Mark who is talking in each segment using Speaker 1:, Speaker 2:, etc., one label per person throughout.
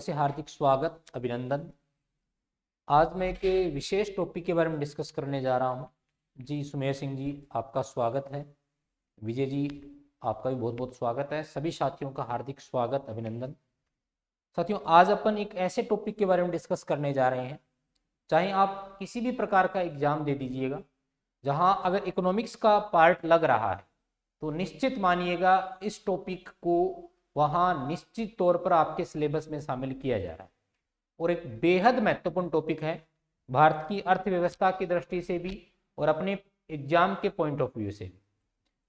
Speaker 1: से हार्दिक स्वागत, अभिनंदन। आज मैं एक विशेष टॉपिक के बारे में डिस्कस करने जा रहा हूं। जी सुमेर सिंह जी, आपका स्वागत है। विजय जी, आपका भी बहुत बहुत स्वागत है। सभी साथियों का हार्दिक स्वागत, अभिनंदन। साथियों, आज अपन एक ऐसे टॉपिक के बारे में डिस्कस करने जा रहे हैं, चाहे आप किसी भी प्रकार का एग्जाम दे दीजिएगा, जहां अगर इकोनॉमिक्स का पार्ट लग रहा है तो निश्चित मानिएगा इस टॉपिक को वहां निश्चित तौर पर आपके सिलेबस में शामिल किया जा रहा है और एक बेहद महत्वपूर्ण टॉपिक है भारत की अर्थव्यवस्था की दृष्टि से भी और अपने एग्जाम के पॉइंट ऑफ व्यू से भी।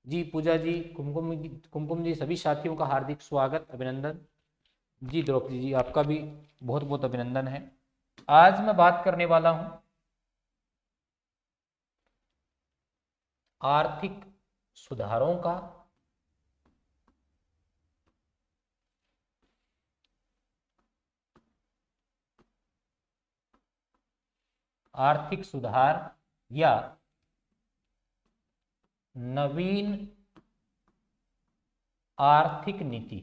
Speaker 1: जी पूजा जी, कुमकुम जी, सभी साथियों का हार्दिक स्वागत, अभिनंदन। जी द्रौपदी जी, आपका भी बहुत बहुत अभिनंदन है। आज मैं बात करने वाला हूं आर्थिक सुधारों का आर्थिक सुधार या नवीन आर्थिक नीति।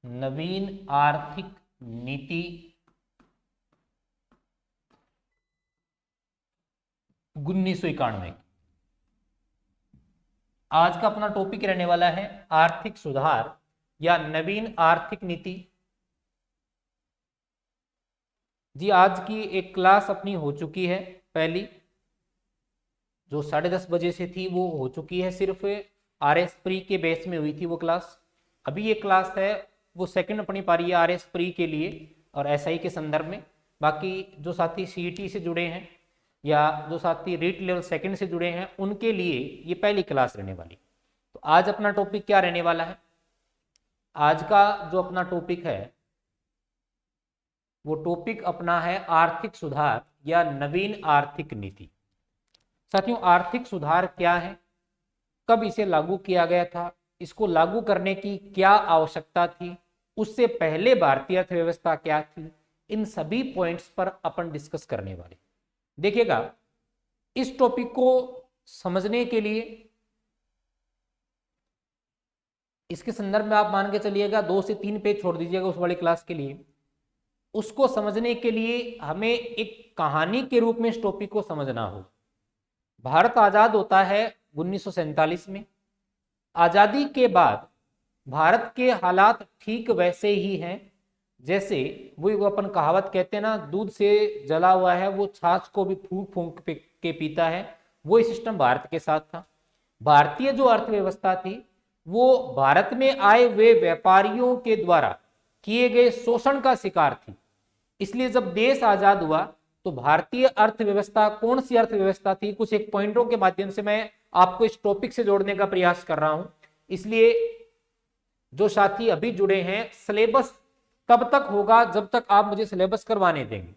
Speaker 1: नवीन आर्थिक नीति 1991। आज का अपना टॉपिक रहने वाला है आर्थिक सुधार या नवीन आर्थिक नीति। जी आज की एक क्लास अपनी हो चुकी है, पहली जो 10:30 बजे से थी वो हो चुकी है, सिर्फ आरएस प्री के बेस में हुई थी वो क्लास। अभी ये क्लास है वो सेकंड अपनी पारी है आरएस प्री के लिए और एसआई के संदर्भ में। बाकी जो साथी सीईटी से जुड़े हैं या जो साथी रीट लेवल सेकंड से जुड़े हैं उनके लिए ये पहली क्लास रहने वाली। तो आज अपना टॉपिक क्या रहने वाला है? आज का जो अपना टॉपिक है वो टॉपिक अपना है आर्थिक सुधार या नवीन आर्थिक नीति। साथियों, आर्थिक सुधार क्या है, कब इसे लागू किया गया था, इसको लागू करने की क्या आवश्यकता थी, उससे पहले भारतीय अर्थव्यवस्था क्या थी, इन सभी पॉइंट्स पर अपन डिस्कस करने वाले। देखिएगा, इस टॉपिक को समझने के लिए इसके संदर्भ में आप मान के चलिएगा 2 से 3 पेज छोड़ दीजिएगा उस वाली क्लास के लिए। उसको समझने के लिए हमें एक कहानी के रूप में इस टॉपिक को समझना हो। भारत आजाद होता है 1947 में। आजादी के बाद भारत के हालात ठीक वैसे ही हैं जैसे वो अपन कहावत कहते हैं ना, दूध से जला हुआ है वो छाछ को भी फूंक फूंक के पीता है। वो सिस्टम भारत के साथ था। भारतीय जो अर्थव्यवस्था थी वो भारत में आए हुए व्यापारियों के द्वारा किए गए शोषण का शिकार थी। इसलिए जब देश आजाद हुआ तो भारतीय अर्थव्यवस्था कौन सी अर्थव्यवस्था थी, कुछ एक पॉइंटों के माध्यम से मैं आपको इस टॉपिक से जोड़ने का प्रयास कर रहा हूं। इसलिए जो साथी अभी जुड़े हैं, सिलेबस तब तक होगा जब तक आप मुझे सिलेबस करवाने देंगे।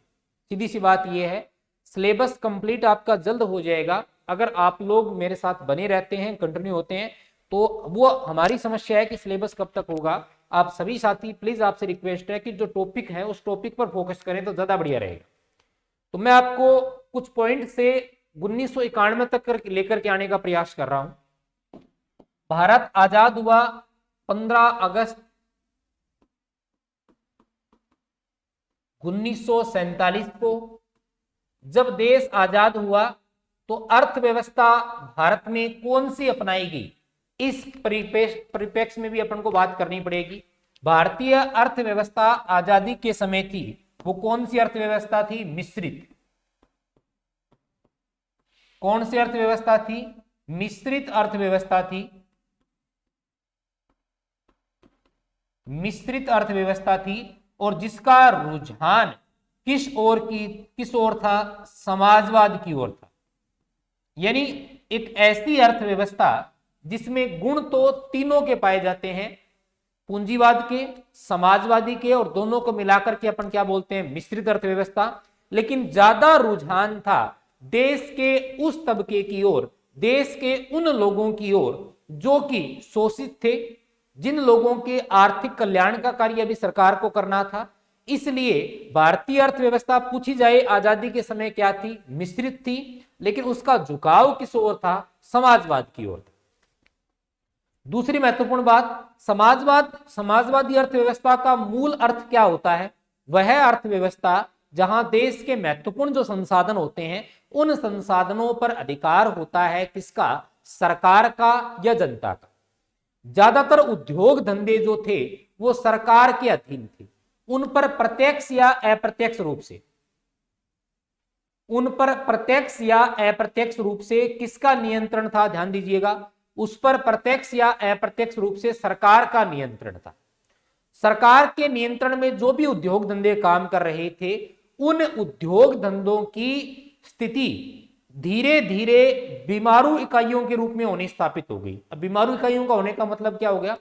Speaker 1: सीधी सी बात यह है, सिलेबस कंप्लीट आपका जल्द हो जाएगा अगर आप लोग मेरे साथ बने रहते हैं, कंटिन्यू होते हैं। तो वो हमारी समस्या है कि सिलेबस कब तक होगा। आप सभी साथी प्लीज, आपसे रिक्वेस्ट है कि जो टॉपिक है उस टॉपिक पर फोकस करें तो ज्यादा बढ़िया रहेगा। तो मैं आपको कुछ पॉइंट से 1991 तक लेकर के आने का प्रयास कर रहा हूं। भारत आजाद हुआ 15 अगस्त 1947 को। जब देश आजाद हुआ तो अर्थव्यवस्था भारत में कौन सी अपनाई गई, इस परिप्रेक्ष्य में भी अपन को बात करनी पड़ेगी। भारतीय अर्थव्यवस्था आजादी के समय थी, वो कौन सी अर्थव्यवस्था थी? मिश्रित। कौन सी अर्थव्यवस्था थी? मिश्रित अर्थव्यवस्था थी। मिश्रित अर्थव्यवस्था थी और जिसका रुझान किस ओर था? समाजवाद की ओर था। यानी एक ऐसी अर्थव्यवस्था जिसमें गुण तो तीनों के पाए जाते हैं, पूंजीवाद के, समाजवादी के, और दोनों को मिलाकर के अपन क्या बोलते हैं? मिश्रित अर्थव्यवस्था। लेकिन ज्यादा रुझान था देश के उस तबके की ओर, देश के उन लोगों की ओर जो कि शोषित थे, जिन लोगों के आर्थिक कल्याण का कार्य अभी सरकार को करना था। इसलिए भारतीय अर्थव्यवस्था पूछी जाए आजादी के समय क्या थी? मिश्रित थी, लेकिन उसका झुकाव किस ओर था? समाजवाद की ओर था। दूसरी महत्वपूर्ण बात, समाजवादी अर्थव्यवस्था का मूल अर्थ क्या होता है? वह अर्थव्यवस्था जहां देश के महत्वपूर्ण जो संसाधन होते हैं उन संसाधनों पर अधिकार होता है किसका? सरकार का या जनता का। ज्यादातर उद्योग धंधे जो थे वो सरकार के अधीन थे। उन पर प्रत्यक्ष या अप्रत्यक्ष रूप से किसका नियंत्रण था? ध्यान दीजिएगा, उस पर प्रत्यक्ष या अप्रत्यक्ष रूप से सरकार का नियंत्रण था। सरकार के नियंत्रण में जो भी उद्योग धंधे काम कर रहे थे उन उद्योग धंधों की स्थिति धीरे धीरे बीमारू इकाइयों के रूप में होनी स्थापित हो गई। अब बीमारू इकाइयों का होने का मतलब क्या हो गया?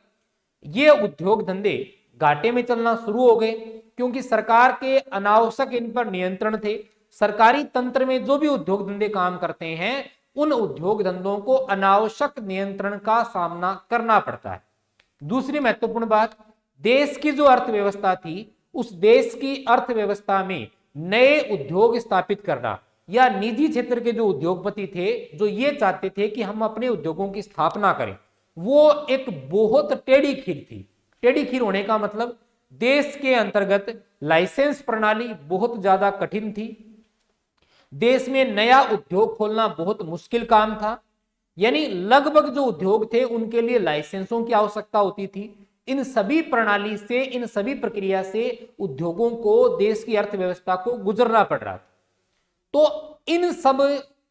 Speaker 1: ये उद्योग धंधे घाटे में चलना शुरू हो गए क्योंकि सरकार के अनावश्यक इन पर नियंत्रण थे। सरकारी तंत्र में जो भी उद्योग धंधे काम करते हैं उन उद्योग धंधों को अनावश्यक नियंत्रण का सामना करना पड़ता है। दूसरी महत्वपूर्ण बात, देश की जो अर्थव्यवस्था थी उस देश की अर्थव्यवस्था में नए उद्योग स्थापित करना या निजी क्षेत्र के जो उद्योगपति थे जो ये चाहते थे कि हम अपने उद्योगों की स्थापना करें, वो एक बहुत टेढ़ी खीर थी। टेढ़ी खीर होने का मतलब देश के अंतर्गत लाइसेंस प्रणाली बहुत ज्यादा कठिन थी। देश में नया उद्योग खोलना बहुत मुश्किल काम था। यानी लगभग जो उद्योग थे उनके लिए लाइसेंसों की आवश्यकता होती थी। इन सभी प्रणाली से, इन सभी प्रक्रिया से उद्योगों को देश की अर्थव्यवस्था को गुजरना पड़ रहा था। तो इन सब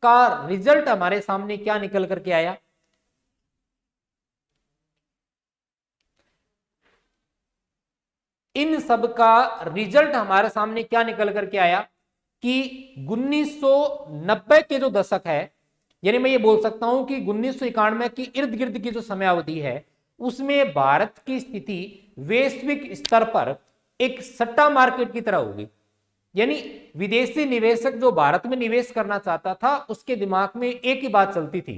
Speaker 1: का रिजल्ट हमारे सामने क्या निकल करके आया? इन सब का रिजल्ट हमारे सामने क्या निकल करके आया कि 1990 के जो दशक है, यानी मैं ये बोल सकता हूं कि 1991 की इर्द गिर्द की जो समयावधि है उसमें भारत की स्थिति वैश्विक स्तर पर एक सट्टा मार्केट की तरह होगी। यानी विदेशी निवेशक जो भारत में निवेश करना चाहता था उसके दिमाग में एक ही बात चलती थी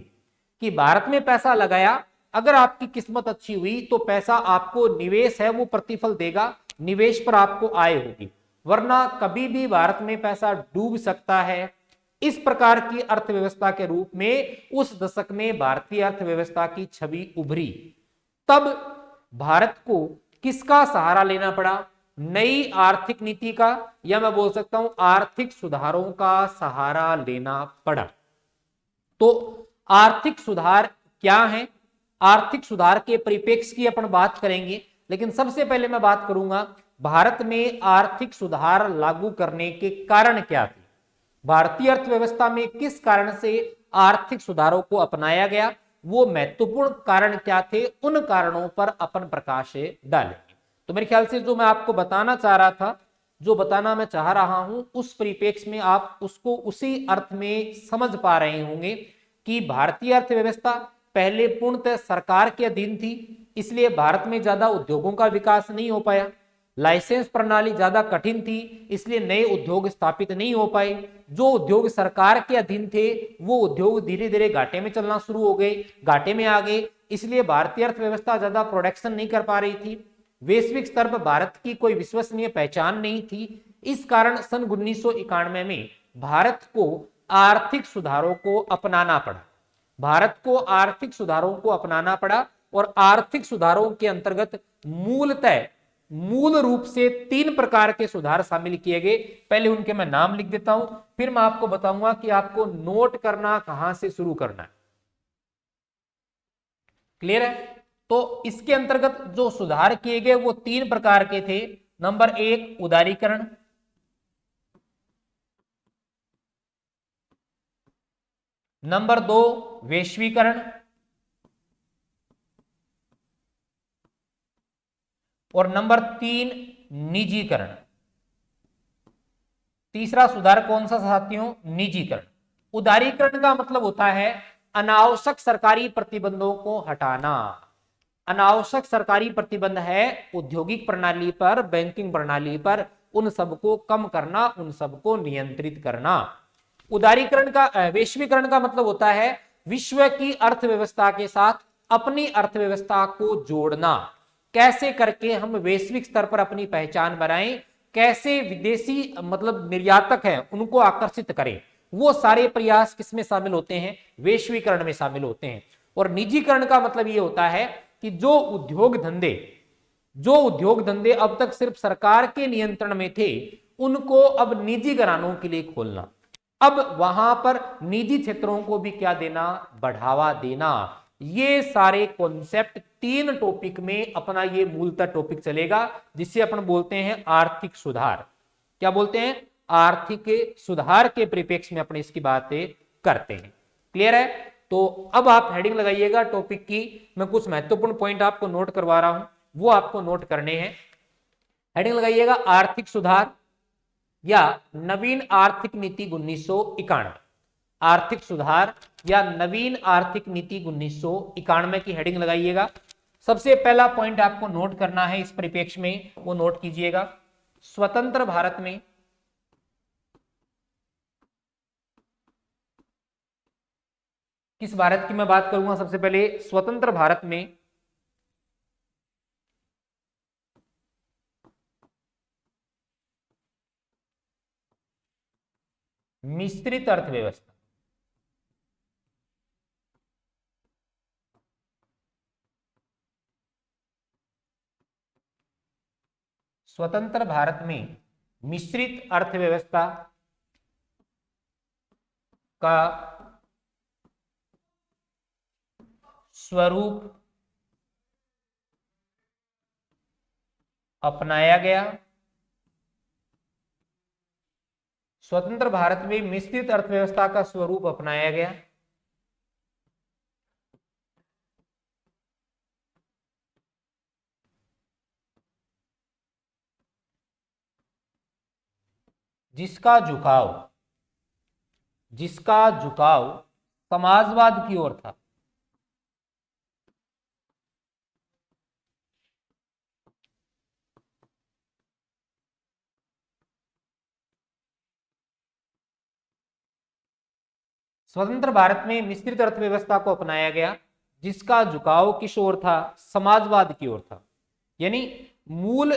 Speaker 1: कि भारत में पैसा लगाया, अगर आपकी किस्मत अच्छी हुई तो पैसा आपको निवेश है वो प्रतिफल देगा, निवेश पर आपको आय होगी, वरना कभी भी भारत में पैसा डूब सकता है। इस प्रकार की अर्थव्यवस्था के रूप में उस दशक में भारतीय अर्थव्यवस्था की छवि उभरी। तब भारत को किसका सहारा लेना पड़ा? नई आर्थिक नीति का, या मैं बोल सकता हूं आर्थिक सुधारों का सहारा लेना पड़ा। तो आर्थिक सुधार क्या है? आर्थिक सुधार के परिप्रेक्ष्य की अपन बात करेंगे, लेकिन सबसे पहले मैं बात करूंगा भारत में आर्थिक सुधार लागू करने के कारण क्या थे। भारतीय अर्थव्यवस्था में किस कारण से आर्थिक सुधारों को अपनाया गया, वो महत्वपूर्ण कारण क्या थे, उन कारणों पर अपन प्रकाश डालेंगे। तो मेरे ख्याल से जो मैं आपको बताना चाह रहा था, जो बताना मैं चाह रहा हूं, उस परिप्रेक्ष्य में आप उसको उसी अर्थ में समझ पा रहे होंगे कि भारतीय अर्थव्यवस्था पहले पूर्णतः सरकार के अधीन थी, इसलिए भारत में ज्यादा उद्योगों का विकास नहीं हो पाया। लाइसेंस प्रणाली ज्यादा कठिन थी, इसलिए नए उद्योग स्थापित नहीं हो पाए। जो उद्योग सरकार के अधीन थे वो उद्योग धीरे धीरे घाटे में चलना शुरू हो गए, घाटे में आ गए, इसलिए भारतीय अर्थव्यवस्था ज्यादा प्रोडक्शन नहीं कर पा रही थी। वैश्विक स्तर पर भारत की कोई विश्वसनीय पहचान नहीं थी। इस कारण सन 1991 में भारत को आर्थिक सुधारों को अपनाना पड़ा। भारत को आर्थिक सुधारों को अपनाना पड़ा और आर्थिक सुधारों के अंतर्गत मूल रूप से 3 प्रकार के सुधार शामिल किए गए। पहले उनके मैं नाम लिख देता हूं, फिर मैं आपको बताऊंगा कि आपको नोट करना कहां से शुरू करना है। क्लियर है? तो इसके अंतर्गत जो सुधार किए गए वो 3 प्रकार के थे। नंबर 1 उदारीकरण, नंबर 2 वैश्वीकरण, और नंबर 3 निजीकरण। तीसरा सुधार कौन सा साथियों? निजीकरण। उदारीकरण का मतलब होता है अनावश्यक सरकारी प्रतिबंधों को हटाना। अनावश्यक सरकारी प्रतिबंध है औद्योगिक प्रणाली पर, बैंकिंग प्रणाली पर, उन सबको कम करना, उन सबको नियंत्रित करना। उदारीकरण का वैश्वीकरण का मतलब होता है विश्व की अर्थव्यवस्था के साथ अपनी अर्थव्यवस्था को जोड़ना। कैसे करके हम वैश्विक स्तर पर अपनी पहचान बनाएं, कैसे विदेशी मतलब निर्यातक हैं उनको आकर्षित करें, वो सारे प्रयास किसमें शामिल होते हैं? वैश्वीकरण में शामिल होते हैं। और निजीकरण का मतलब ये होता है कि जो उद्योग धंधे अब तक सिर्फ सरकार के नियंत्रण में थे, उनको अब निजी घरानों के लिए खोलना। अब वहां पर निजी क्षेत्रों को भी क्या देना, बढ़ावा देना। ये सारे कॉन्सेप्ट 3 टॉपिक में अपना ये मूलतः टॉपिक चलेगा, जिसे अपन बोलते हैं आर्थिक सुधार। क्या बोलते हैं? आर्थिक सुधार के परिप्रेक्ष्य में अपने इसकी बातें करते हैं। क्लियर है? तो अब आप हेडिंग लगाइएगा टॉपिक की। मैं कुछ महत्वपूर्ण पॉइंट आपको नोट करवा रहा हूं, वो आपको नोट करने हैं। हेडिंग लगाइएगा आर्थिक सुधार या नवीन आर्थिक नीति 1991। आर्थिक सुधार या नवीन आर्थिक नीति 1991 की हेडिंग लगाइएगा। सबसे पहला पॉइंट आपको नोट करना है इस परिप्रेक्ष्य में, वो नोट कीजिएगा। स्वतंत्र भारत में किस भारत की मैं बात करूंगा? सबसे पहले स्वतंत्र भारत में मिश्रित अर्थव्यवस्था। स्वतंत्र भारत में मिश्रित अर्थव्यवस्था का स्वरूप अपनाया गया। स्वतंत्र भारत में मिश्रित अर्थव्यवस्था का स्वरूप अपनाया गया, जिसका झुकाव समाजवाद की ओर था। स्वतंत्र भारत में मिश्रित अर्थव्यवस्था को अपनाया गया, जिसका झुकाव किस ओर था? समाजवाद की ओर था। यानी मूल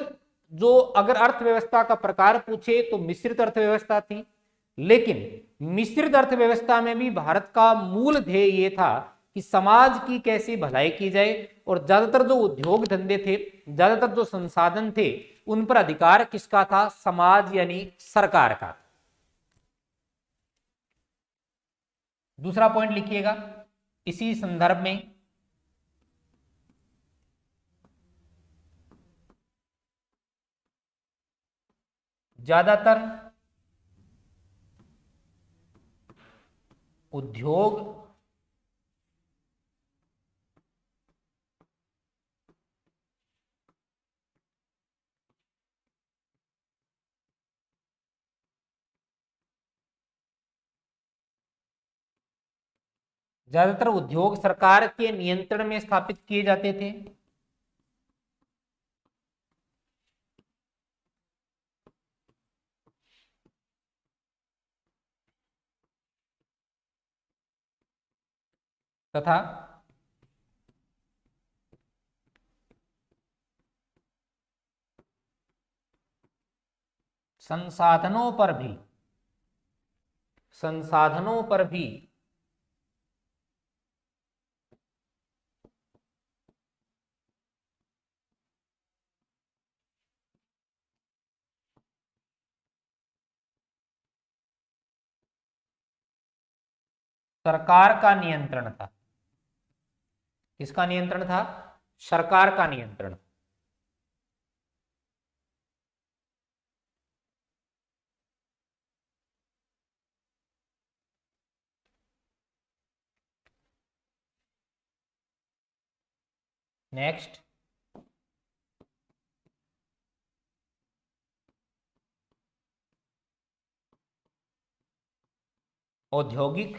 Speaker 1: जो अगर अर्थव्यवस्था का प्रकार पूछे तो मिश्रित अर्थव्यवस्था थी, लेकिन मिश्रित अर्थव्यवस्था में भी भारत का मूल ध्येय यह था कि समाज की कैसे भलाई की जाए, और ज्यादातर जो उद्योग धंधे थे, ज्यादातर जो संसाधन थे, उन पर अधिकार किसका था? समाज यानी सरकार का। दूसरा पॉइंट लिखिएगा इसी संदर्भ में, ज्यादातर उद्योग सरकार के नियंत्रण में स्थापित किए जाते थे। तथा संसाधनों पर भी सरकार का नियंत्रण था। किसका नियंत्रण था? सरकार का नियंत्रण। नेक्स्ट, औद्योगिक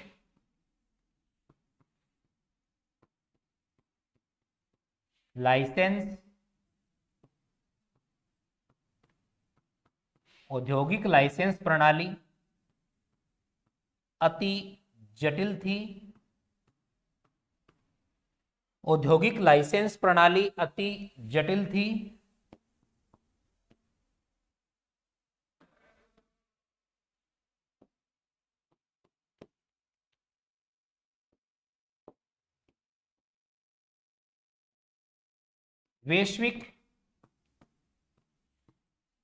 Speaker 1: लाइसेंस प्रणाली अति जटिल थी। औद्योगिक लाइसेंस प्रणाली अति जटिल थी। वैश्विक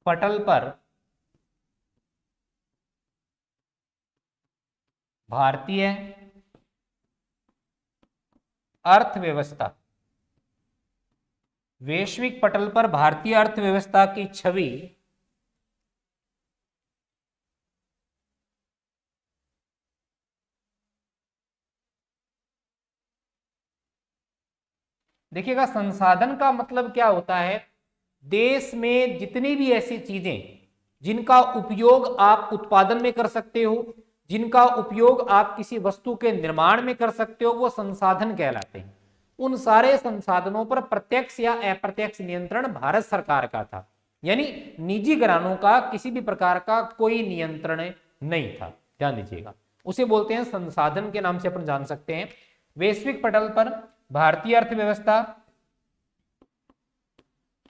Speaker 1: पटल पर भारतीय अर्थव्यवस्था, वैश्विक पटल पर भारतीय अर्थव्यवस्था की छवि देखिएगा, संसाधन का मतलब क्या होता है, देश में जितनी भी ऐसी चीजें जिनका उपयोग आप उत्पादन में कर सकते हो, जिनका उपयोग आप किसी वस्तु के निर्माण में कर सकते हो, वो संसाधन कहलाते हैं। उन सारे संसाधनों पर प्रत्यक्ष या अप्रत्यक्ष नियंत्रण भारत सरकार का था, यानी निजी घरानों का किसी भी प्रकार का कोई नियंत्रण नहीं था। ध्यान दीजिएगा, उसे बोलते हैं संसाधन के नाम से अपन जान सकते हैं। वैश्विक पटल पर भारतीय अर्थव्यवस्था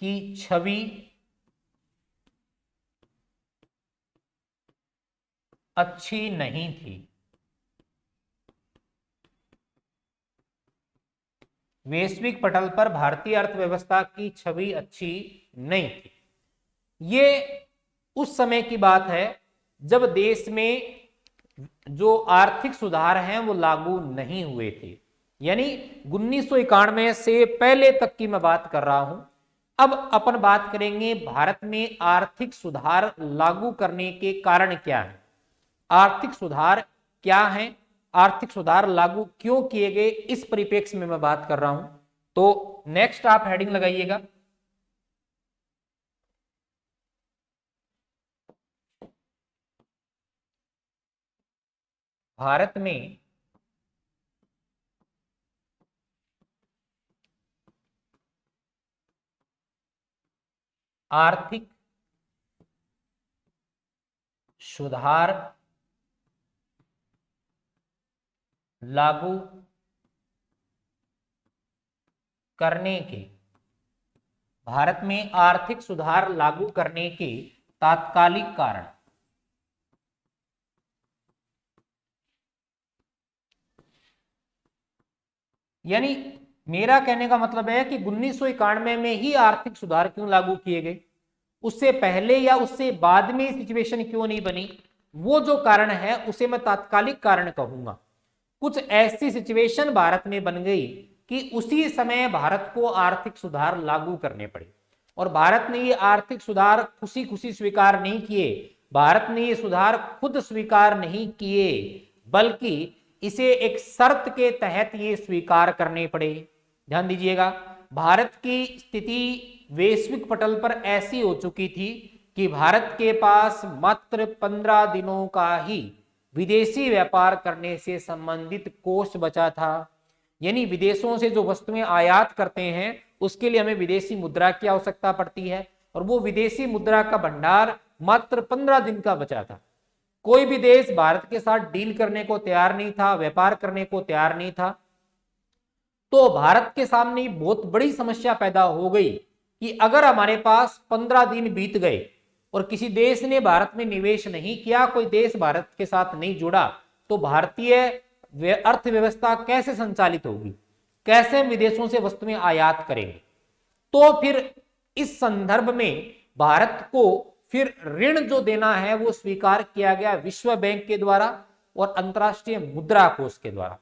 Speaker 1: की छवि अच्छी नहीं थी। वैश्विक पटल पर भारतीय अर्थव्यवस्था की छवि अच्छी नहीं थी। ये उस समय की बात है जब देश में जो आर्थिक सुधार हैं वो लागू नहीं हुए थे, यानी 1991 से पहले तक की मैं बात कर रहा हूं। अब अपन बात करेंगे भारत में आर्थिक सुधार लागू करने के कारण क्या है, आर्थिक सुधार क्या है, आर्थिक सुधार लागू क्यों किए गए, इस परिप्रेक्ष्य में मैं बात कर रहा हूं। तो नेक्स्ट आप हेडिंग लगाइएगा, भारत में आर्थिक सुधार लागू करने के, भारत में आर्थिक सुधार लागू करने के तात्कालिक कारण, यानी मेरा कहने का मतलब है कि 1991 में ही आर्थिक सुधार क्यों लागू किए गए, उससे पहले या उससे बाद में सिचुएशन क्यों नहीं बनी, वो जो कारण है उसे मैं तात्कालिक कारण कहूंगा। कुछ ऐसी सिचुएशन भारत में बन गई कि उसी समय भारत को आर्थिक सुधार लागू करने पड़े, और भारत ने ये आर्थिक सुधार खुशी खुशी स्वीकार नहीं किए, भारत ने ये सुधार खुद स्वीकार नहीं किए, बल्कि इसे एक शर्त के तहत ये स्वीकार करने पड़े। ध्यान दीजिएगा, भारत की स्थिति वैश्विक पटल पर ऐसी हो चुकी थी कि भारत के पास मात्र 15 दिनों का ही विदेशी व्यापार करने से संबंधित कोष बचा था, यानी विदेशों से जो वस्तुएं आयात करते हैं उसके लिए हमें विदेशी मुद्रा की आवश्यकता पड़ती है, और वो विदेशी मुद्रा का भंडार मात्र 15 दिन का बचा था। कोई भी देश भारत के साथ डील करने को तैयार नहीं था, व्यापार करने को तैयार नहीं था। तो भारत के सामने बहुत बड़ी समस्या पैदा हो गई कि अगर हमारे पास 15 दिन बीत गए और किसी देश ने भारत में निवेश नहीं किया, कोई देश भारत के साथ नहीं जुड़ा, तो भारतीय अर्थव्यवस्था कैसे संचालित होगी, कैसे हम विदेशों से वस्तुएं आयात करेंगे। तो फिर इस संदर्भ में भारत को फिर ऋण जो देना है वो स्वीकार किया गया विश्व बैंक के द्वारा और अंतरराष्ट्रीय मुद्रा कोष के द्वारा।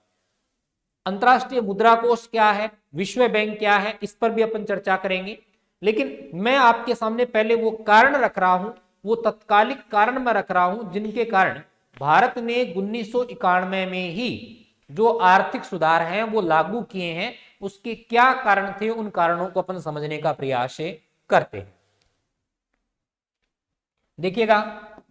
Speaker 1: अंतरराष्ट्रीय मुद्रा कोष क्या है, विश्व बैंक क्या है, इस पर भी अपन चर्चा करेंगे, लेकिन मैं आपके सामने पहले वो कारण रख रहा हूं, वो तत्कालिक कारण मैं रख रहा हूं जिनके कारण भारत ने 1991 में ही जो आर्थिक सुधार हैं वो लागू किए हैं। उसके क्या कारण थे, उन कारणों को अपन समझने का प्रयास करते हैं। देखिएगा,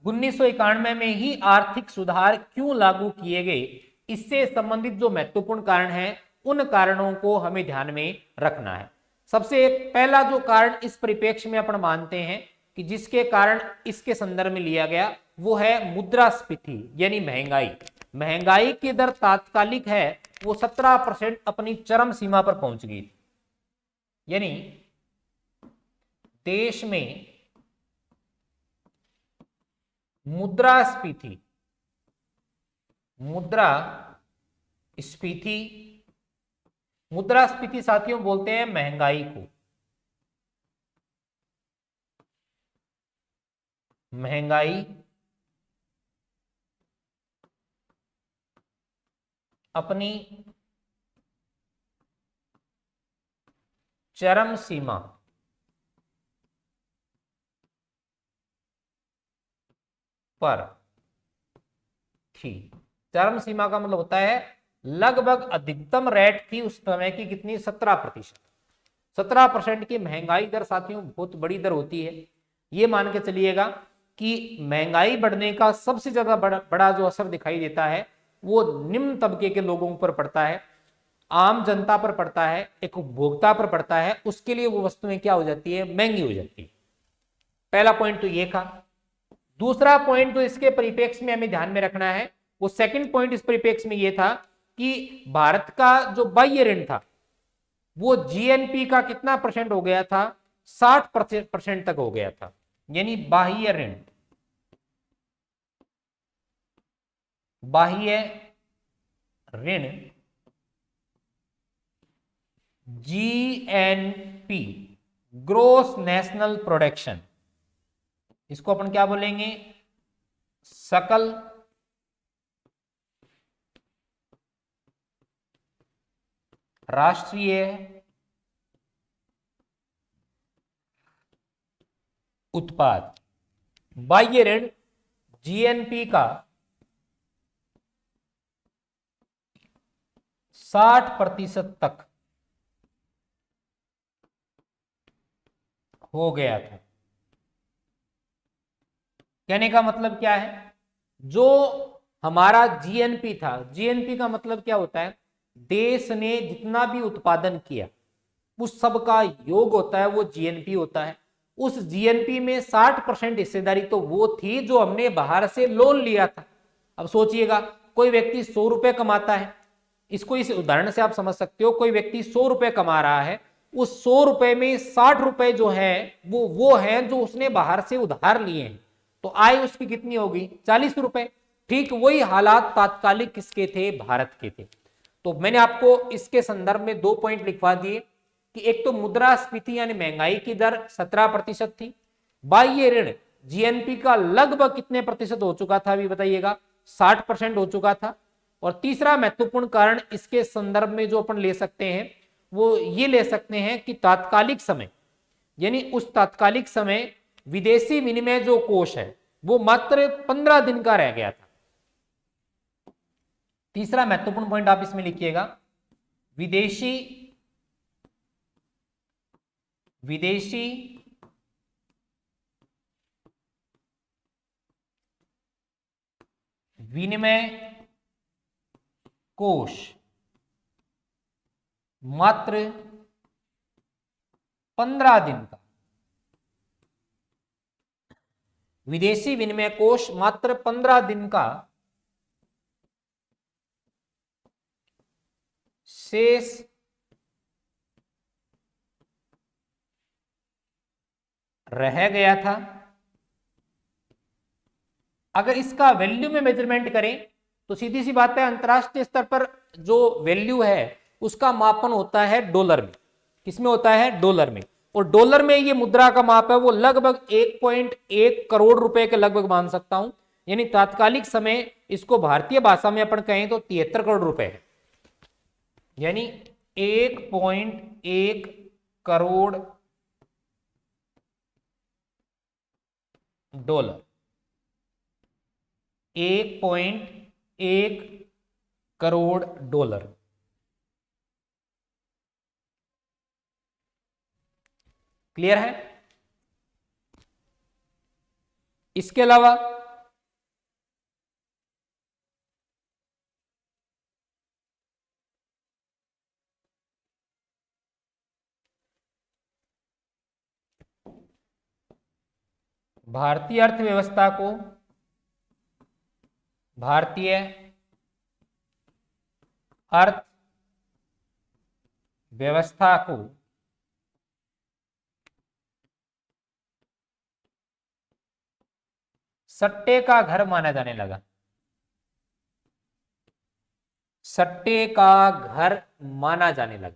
Speaker 1: 1991 में ही आर्थिक सुधार क्यों लागू किए गए, इससे संबंधित जो महत्वपूर्ण कारण है उन कारणों को हमें ध्यान में रखना है। सबसे पहला जो कारण इस परिप्रेक्ष्य में अपन मानते हैं कि जिसके कारण इसके संदर्भ में लिया गया वो है मुद्रास्फीति, यानी महंगाई। महंगाई की दर तात्कालिक है वो 17% अपनी चरम सीमा पर पहुंच गई थी, यानी देश में मुद्रास्फीति, मुद्रास्फीति साथियों बोलते हैं महंगाई को, महंगाई अपनी चरम सीमा पर थी। चरम सीमा का मतलब होता है लगभग अधिकतम रेट थी उस समय की कितनी, 17%। 17% की महंगाई दर साथियों बहुत बड़ी दर होती है। ये मान के चलिएगा कि महंगाई बढ़ने का सबसे ज्यादा बड़ा जो असर दिखाई देता है वो निम्न तबके के लोगों पर पड़ता है, आम जनता पर पड़ता है, एक उपभोक्ता पर पड़ता है। उसके लिए वो वस्तुएं क्या हो जाती है, महंगी हो जाती है। पहला पॉइंट तो ये था। दूसरा पॉइंट जो इसके परिप्रेक्ष्य में हमें ध्यान में रखना है, वो सेकंड पॉइंट इस परिप्रेक्ष्य में ये था कि भारत का जो बाह्य ऋण था वो जीएनपी का कितना परसेंट हो गया था, 60% तक हो गया था। यानी बाह्य ऋण, बाह्य ऋण जीएनपी, ग्रोस नेशनल प्रोडक्शन, इसको अपन क्या बोलेंगे, सकल राष्ट्रीय उत्पाद। बाह्य ऋण जीएनपी का 60% तक हो गया था। कहने का मतलब क्या है, जो हमारा जीएनपी था, जीएनपी का मतलब क्या होता है, देश ने जितना भी उत्पादन किया उस सब का योग होता है, वो जीएनपी होता है। उस जीएनपी में 60% हिस्सेदारी तो वो थी जो हमने बाहर से लोन लिया था। अब सोचिएगा, कोई व्यक्ति 100 रुपए कमाता है, इसको इस उदाहरण से आप समझ सकते हो, कोई व्यक्ति 100 रुपए कमा रहा है, उस 100 रुपए में 60 रुपए जो है वो है जो उसने बाहर से उधार लिए हैं, तो आय उसकी कितनी होगी, 40 रुपए। ठीक वही हालात तात्कालिक किसके थे, भारत के थे। तो मैंने आपको इसके संदर्भ में 2 पॉइंट लिखवा दिए कि एक तो मुद्रास्फीति यानी महंगाई की दर 17% थी, बाह्य ऋण जीएनपी का लगभग कितने प्रतिशत हो चुका था, अभी बताइएगा, 60% हो चुका था। और तीसरा महत्वपूर्ण कारण इसके संदर्भ में जो अपन ले सकते हैं वो ये ले सकते हैं कि तात्कालिक समय, यानी उस तात्कालिक समय विदेशी विनिमय जो कोष है वो मात्र 15 दिन का रह गया था। तीसरा महत्वपूर्ण पॉइंट आप इसमें लिखिएगा, विदेशी विदेशी विनिमय कोष मात्र 15 दिन का, विदेशी विनिमय कोष मात्र 15 दिन का शेष रह गया था। अगर इसका वैल्यू में मेजरमेंट करें तो सीधी सी बात है, अंतरराष्ट्रीय स्तर पर जो वैल्यू है उसका मापन होता है डॉलर में। किसमें होता है, डॉलर में। और डॉलर में ये मुद्रा का माप है वो लगभग 1.1 करोड़ रुपए के लगभग मान सकता हूं। यानी तात्कालिक समय इसको भारतीय भाषा में अपन कहें तो 73 करोड़ रुपए है। यानी 1.1 crore dollar, 1.1 crore dollar. Clear है। इसके अलावा भारतीय अर्थव्यवस्था को, भारतीय अर्थव्यवस्था को सट्टे का घर माना जाने लगा, सट्टे का घर माना जाने लगा।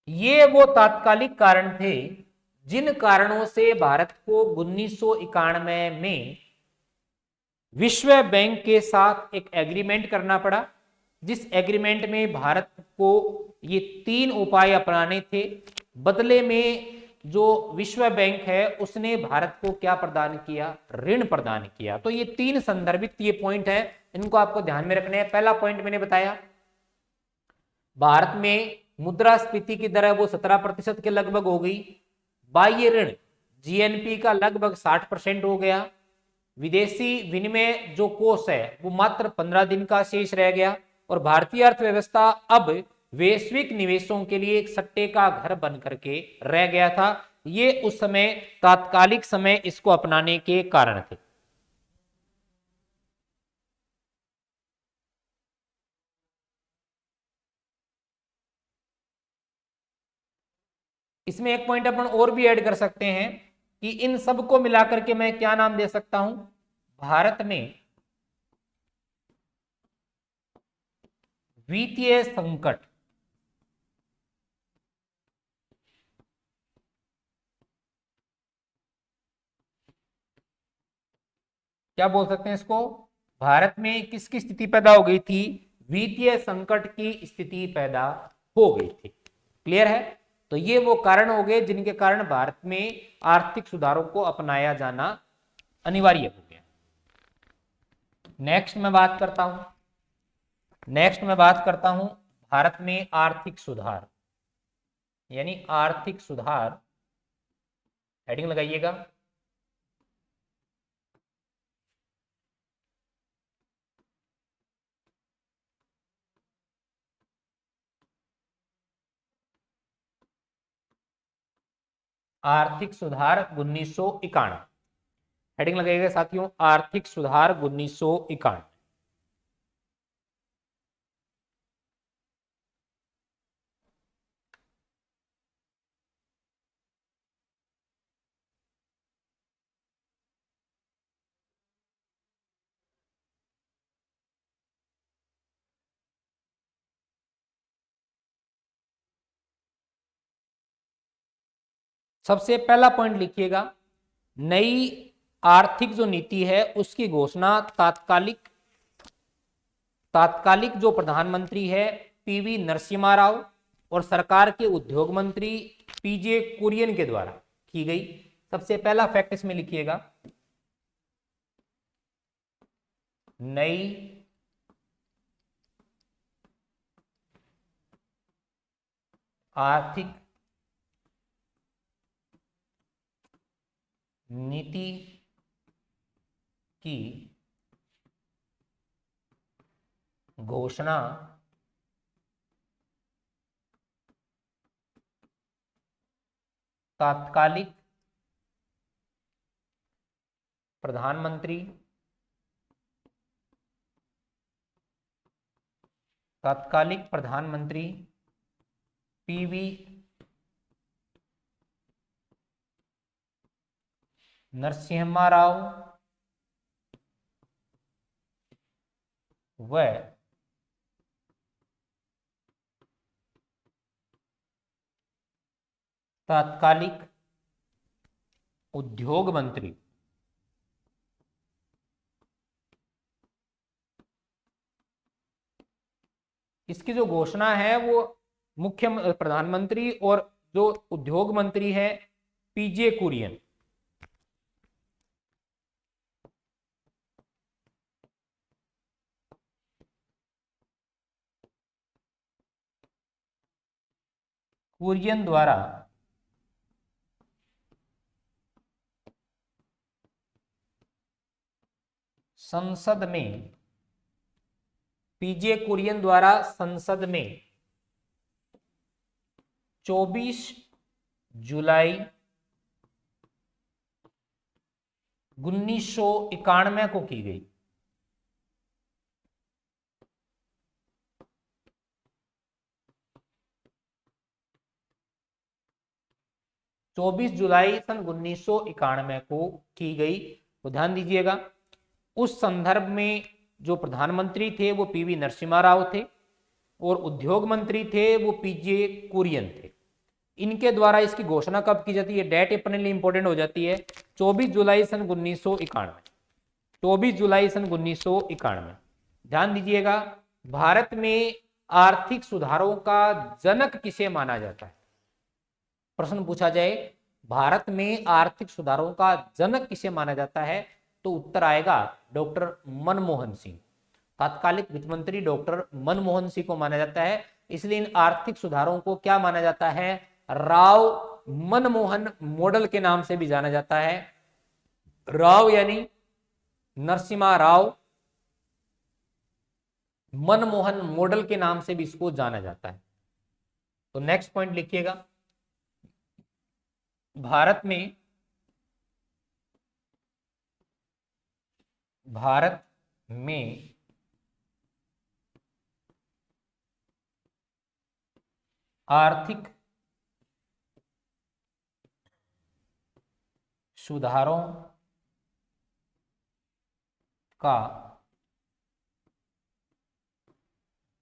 Speaker 1: ये वो तात्कालिक कारण थे जिन कारणों से भारत को 1991 में विश्व बैंक के साथ एक एग्रीमेंट करना पड़ा, जिस एग्रीमेंट में भारत को ये 3 उपाय अपनाने थे। बदले में जो विश्व बैंक है उसने भारत को क्या प्रदान किया? ऋण प्रदान किया। तो ये 3 संदर्भित ये पॉइंट है, इनको आपको ध्यान में रखने हैं। पहला पॉइंट मैंने बताया, भारत में मुद्रास्फीति की दर है वो 17% के लगभग हो गई। बाह्य ऋण जीएनपी का लगभग 60% हो गया। विदेशी विनिमय जो कोष है वो मात्र 15 दिन का शेष रह गया। और भारतीय अर्थव्यवस्था अब वैश्विक निवेशों के लिए एक सट्टे का घर बन करके रह गया था। ये उस समय तात्कालिक समय इसको अपनाने के कारण थे। इसमें एक पॉइंट अपन और भी ऐड कर सकते हैं कि इन सब को मिलाकर के मैं क्या नाम दे सकता हूं? भारत में वित्तीय संकट, क्या बोल सकते हैं इसको? भारत में किसकी स्थिति पैदा हो गई थी? वित्तीय संकट की स्थिति पैदा हो गई थी। क्लियर है? तो ये वो कारण हो गए जिनके कारण भारत में आर्थिक सुधारों को अपनाया जाना अनिवार्य हो गया। नेक्स्ट मैं बात करता हूं भारत में आर्थिक सुधार, यानी आर्थिक सुधार, हेडिंग लगाइएगा। आर्थिक सुधार 1991, हेडिंग लगाइएगा साथियों, आर्थिक सुधार 1991। सबसे पहला पॉइंट लिखिएगा, नई आर्थिक जो नीति है उसकी घोषणा तात्कालिक जो प्रधानमंत्री है पीवी नरसिम्हा राव और सरकार के उद्योग मंत्री पीजे कुरियन के द्वारा की गई। सबसे पहला फैक्ट इसमें लिखिएगा, नई आर्थिक नीति की घोषणा तात्कालिक प्रधानमंत्री पीवी नरसिम्हा राव व तात्कालिक उद्योग मंत्री इसकी जो घोषणा है वो मुख्य प्रधानमंत्री और जो उद्योग मंत्री है पीजे कुरियन, द्वारा संसद में, पीजे कुरियन द्वारा संसद में 24 जुलाई 1991 को की गई। जुलाई सन 1991 को की गई। तो ध्यान दीजिएगा, उस संदर्भ में जो प्रधानमंत्री थे वो पीवी नरसिम्हा राव थे और उद्योग मंत्री थे वो पीजे कुरियन थे। इनके द्वारा इसकी घोषणा कब की जाती है, डेट अपने लिए इंपॉर्टेंट हो जाती है, 24 जुलाई सन 1991। 24 जुलाई सन 1991। ध्यान दीजिएगा, भारत में आर्थिक सुधारों का जनक किसे माना जाता है? प्रश्न पूछा जाए भारत में आर्थिक सुधारों का जनक किसे माना जाता है, तो उत्तर आएगा डॉक्टर मनमोहन सिंह। तत्कालिक वित्त मंत्री डॉक्टर मनमोहन सिंह को माना जाता है। इसलिए इन आर्थिक सुधारों को क्या माना जाता है, राव मनमोहन मॉडल के नाम से भी जाना जाता है। राव यानी नरसिम्हा राव, मनमोहन मॉडल के नाम से भी इसको जाना जाता है। तो नेक्स्ट पॉइंट लिखिएगा, भारत में आर्थिक सुधारों का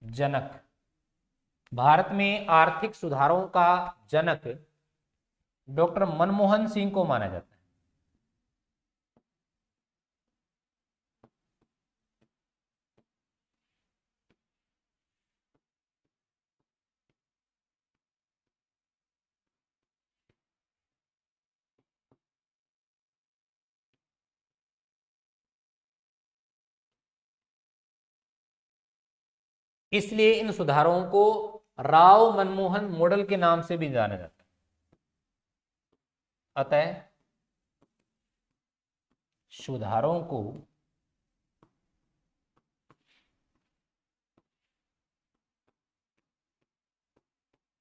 Speaker 1: जनक, भारत में आर्थिक सुधारों का जनक डॉक्टर मनमोहन सिंह को माना जाता है। इसलिए इन सुधारों को राव मनमोहन मॉडल के नाम से भी जाना जाता है। अतः सुधारों को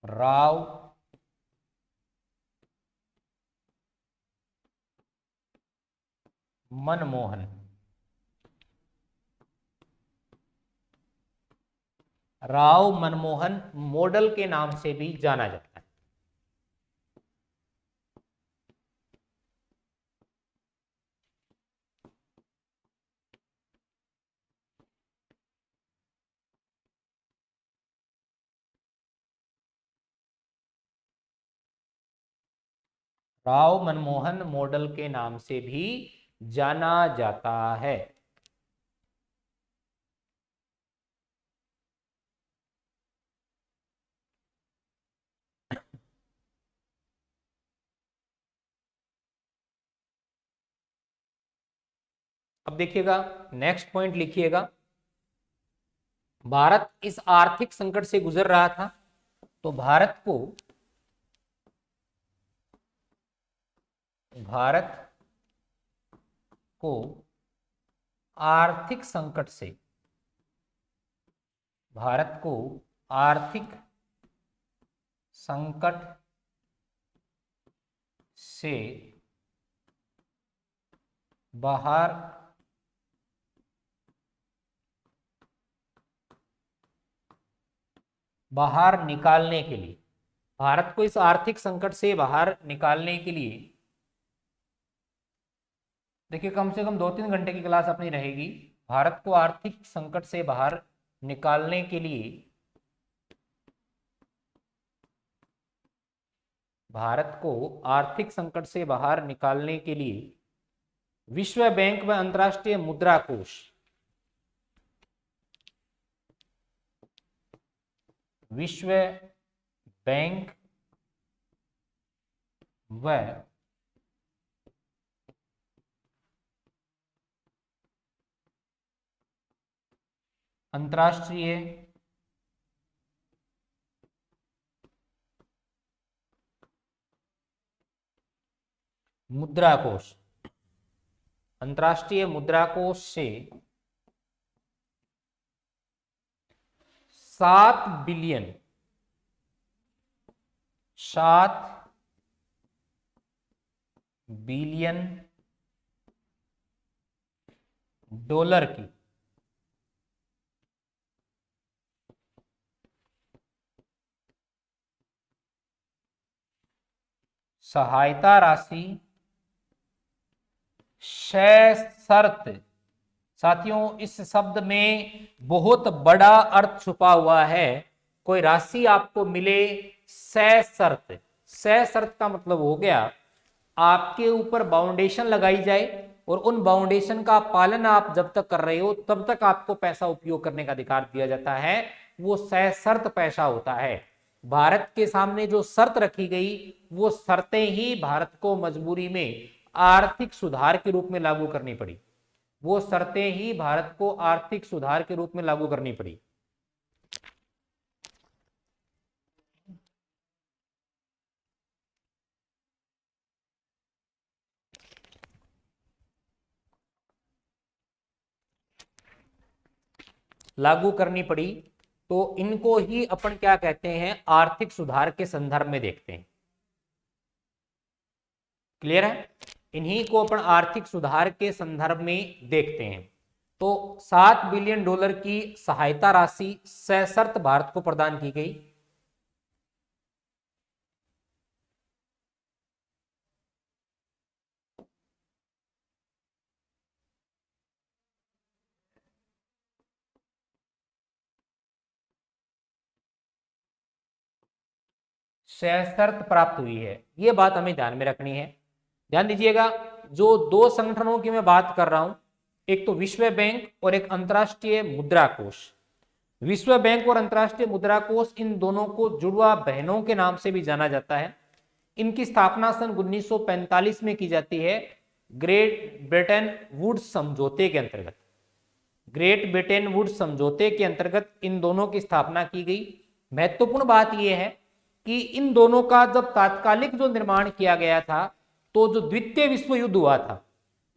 Speaker 1: राव मनमोहन मॉडल के नाम से भी जाना जाता है। राव मनमोहन मॉडल के नाम से भी जाना जाता है। अब देखिएगा, नेक्स्ट पॉइंट लिखिएगा, भारत इस आर्थिक संकट से गुजर रहा था, तो भारत को आर्थिक संकट से, भारत को आर्थिक संकट से बाहर निकालने के लिए, भारत को इस आर्थिक संकट से बाहर निकालने के लिए, देखिए कम से कम 2-3 घंटे की क्लास अपनी रहेगी। भारत को आर्थिक संकट से बाहर निकालने के लिए, भारत को आर्थिक संकट से बाहर निकालने के लिए विश्व बैंक व अंतर्राष्ट्रीय मुद्रा कोष, विश्व बैंक व अंतर्राष्ट्रीय मुद्रा कोष, अंतर्राष्ट्रीय मुद्रा कोष से 7 बिलियन डॉलर की सहायता राशि सशर्त, साथियों इस शब्द में बहुत बड़ा अर्थ छुपा हुआ है। कोई राशि आपको मिले सशर्त, सशर्त का मतलब हो गया आपके ऊपर बाउंडेशन लगाई जाए और उन बाउंडेशन का पालन आप जब तक कर रहे हो तब तक आपको पैसा उपयोग करने का अधिकार दिया जाता है, वो सशर्त पैसा होता है। भारत के सामने जो शर्त रखी गई वो शर्तें ही भारत को मजबूरी में आर्थिक सुधार के रूप में लागू करनी पड़ी, वो शर्तें ही भारत को आर्थिक सुधार के रूप में लागू करनी पड़ी। लागू करनी पड़ी, तो इनको ही अपन क्या कहते हैं, आर्थिक सुधार के संदर्भ में देखते हैं। क्लियर है? इन्हीं को अपन आर्थिक सुधार के संदर्भ में देखते हैं। तो 7 बिलियन डॉलर की सहायता राशि सशर्त भारत को प्रदान की गई। सशर्त प्राप्त हुई है, यह बात हमें ध्यान में रखनी है। ध्यान दीजिएगा, जो दो संगठनों की मैं बात कर रहा हूं, एक तो विश्व बैंक और एक अंतर्राष्ट्रीय मुद्रा कोष। विश्व बैंक और अंतर्राष्ट्रीय मुद्रा कोष, इन दोनों को जुड़वा बहनों के नाम से भी जाना जाता है। इनकी स्थापना सन 1945 में की जाती है, ग्रेट ब्रिटेन वुड्स समझौते के अंतर्गत। ग्रेट ब्रिटेन वुड्स समझौते के अंतर्गत इन दोनों की स्थापना की गई। महत्वपूर्ण बात यह है कि इन दोनों का जब तात्कालिक जो निर्माण किया गया था, तो जो द्वितीय विश्व युद्ध हुआ था,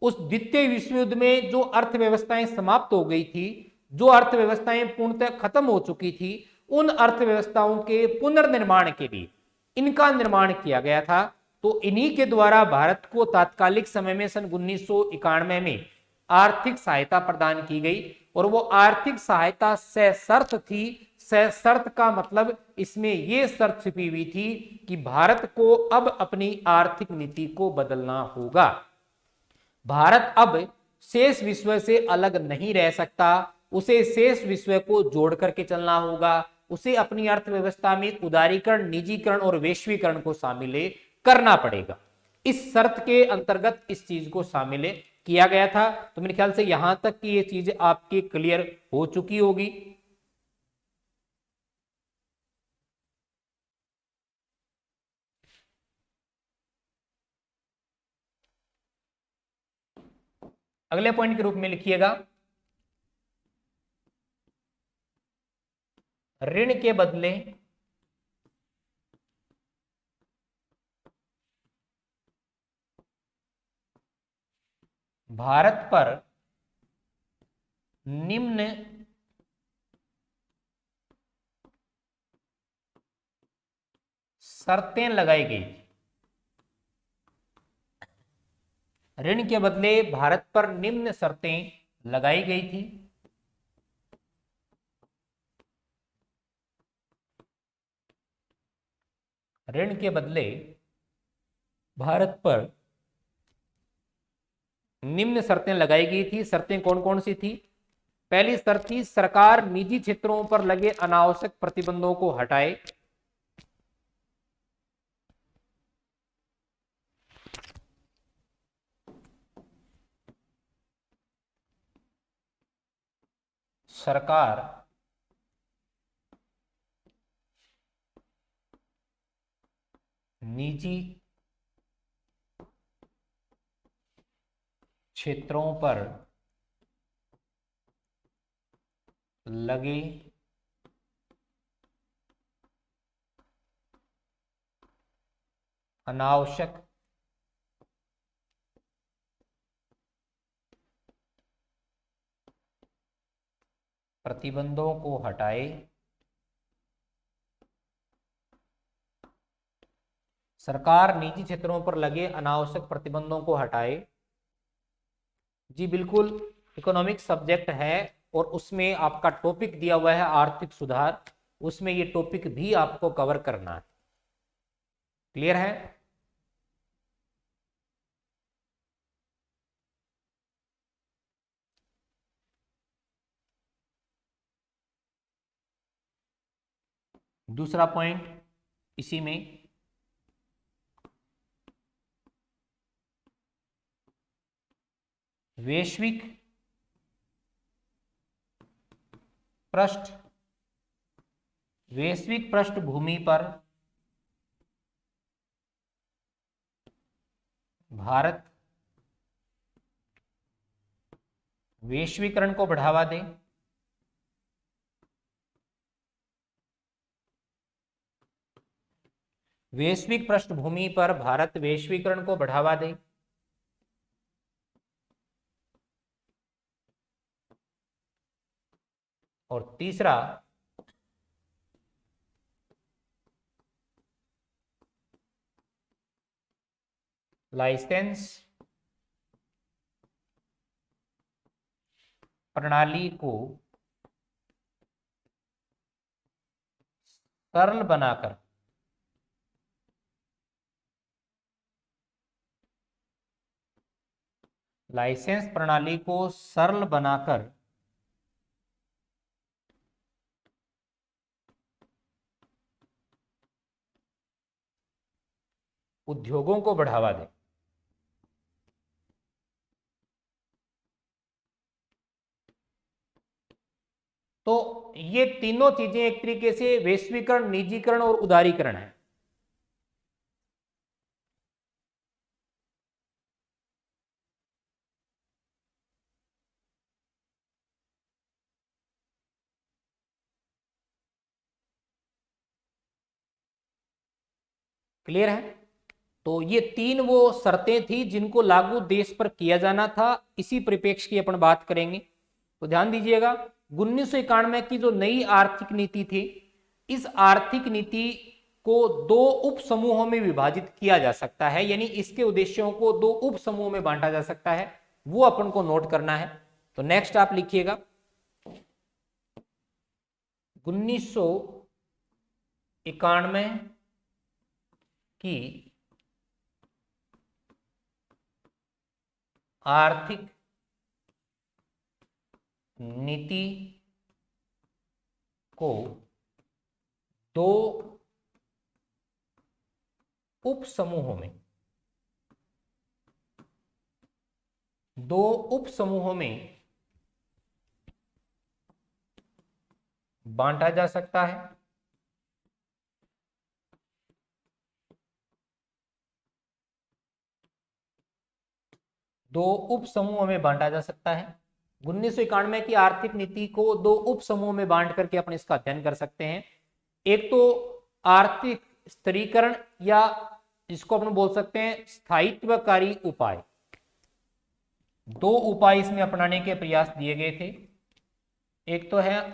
Speaker 1: उस द्वितीय विश्व युद्ध में जो अर्थव्यवस्थाएं समाप्त हो गई थी, जो अर्थव्यवस्थाएं पूर्णतः खत्म हो चुकी थी, उन अर्थव्यवस्थाओं के पुनर्निर्माण के लिए इनका निर्माण किया गया था। तो इन्हीं के द्वारा भारत को तात्कालिक समय में सन 1991 में आर्थिक सहायता प्रदान की गई, और वो आर्थिक सहायता सशर्त थी। सशर्त का मतलब इसमें यह शर्त छिपी हुई थी कि भारत को अब अपनी आर्थिक नीति को बदलना होगा। भारत अब शेष विश्व से अलग नहीं रह सकता, उसे शेष विश्व को जोड़ करके चलना होगा, उसे अपनी अर्थव्यवस्था में उदारीकरण, निजीकरण और वैश्वीकरण को शामिल करना पड़ेगा। इस शर्त के अंतर्गत इस चीज को शामिल किया गया था। तो मेरे ख्याल से यहां तक की ये चीज आपकी क्लियर हो चुकी होगी। अगले पॉइंट के रूप में लिखिएगा, ऋण के बदले भारत पर निम्न शर्तें लगाई गई। ऋण के बदले भारत पर निम्न शर्तें लगाई गई थी। ऋण के बदले भारत पर निम्न शर्तें लगाई गई थी। शर्तें कौन कौन सी थी? पहली शर्त थी, सरकार निजी क्षेत्रों पर लगे अनावश्यक प्रतिबंधों को हटाए। सरकार निजी क्षेत्रों पर लगे अनावश्यक प्रतिबंधों को हटाए। सरकार निजी क्षेत्रों पर लगे अनावश्यक प्रतिबंधों को हटाए। जी बिल्कुल, इकोनॉमिक सब्जेक्ट है और उसमें आपका टॉपिक दिया हुआ है आर्थिक सुधार, उसमें ये टॉपिक भी आपको कवर करना है। क्लियर है? दूसरा पॉइंट इसी में, वैश्विक पृष्ठ वैश्विक पृष्ठभूमि पर भारत वैश्वीकरण को बढ़ावा दे। वैश्विक पृष्ठभूमि पर भारत वैश्वीकरण को बढ़ावा दे। और तीसरा, लाइसेंस प्रणाली को सरल बनाकर लाइसेंस प्रणाली को सरल बनाकर उद्योगों को बढ़ावा दे। तो ये तीनों चीजें एक तरीके से वैश्वीकरण, निजीकरण और उदारीकरण है। क्लियर है? तो ये तीन वो शर्तें थी जिनको लागू देश पर किया जाना था। इसी परिप्रेक्ष्य की अपन बात करेंगे। तो ध्यान दीजिएगा, 1991 की जो नई आर्थिक नीति थी, इस आर्थिक नीति को दो उप समूहों में विभाजित किया जा सकता है, यानी इसके उद्देश्यों को दो उप समूहों में बांटा जा सकता है। वो अपन को नोट करना है। तो नेक्स्ट आप लिखिएगा, 1991 की आर्थिक नीति को दो उप समूहों में बांटा जा सकता है। दो उप समूहों में बांटा जा सकता है। 1991 की आर्थिक नीति को दो उप समूहों में बांट करके अपन इसका अध्ययन कर सकते हैं। एक तो आर्थिक स्थिरीकरण, या जिसको अपन बोल सकते हैं स्थायित्वकारी उपाय। दो उपाय इसमें अपनाने के प्रयास दिए गए थे। एक तो है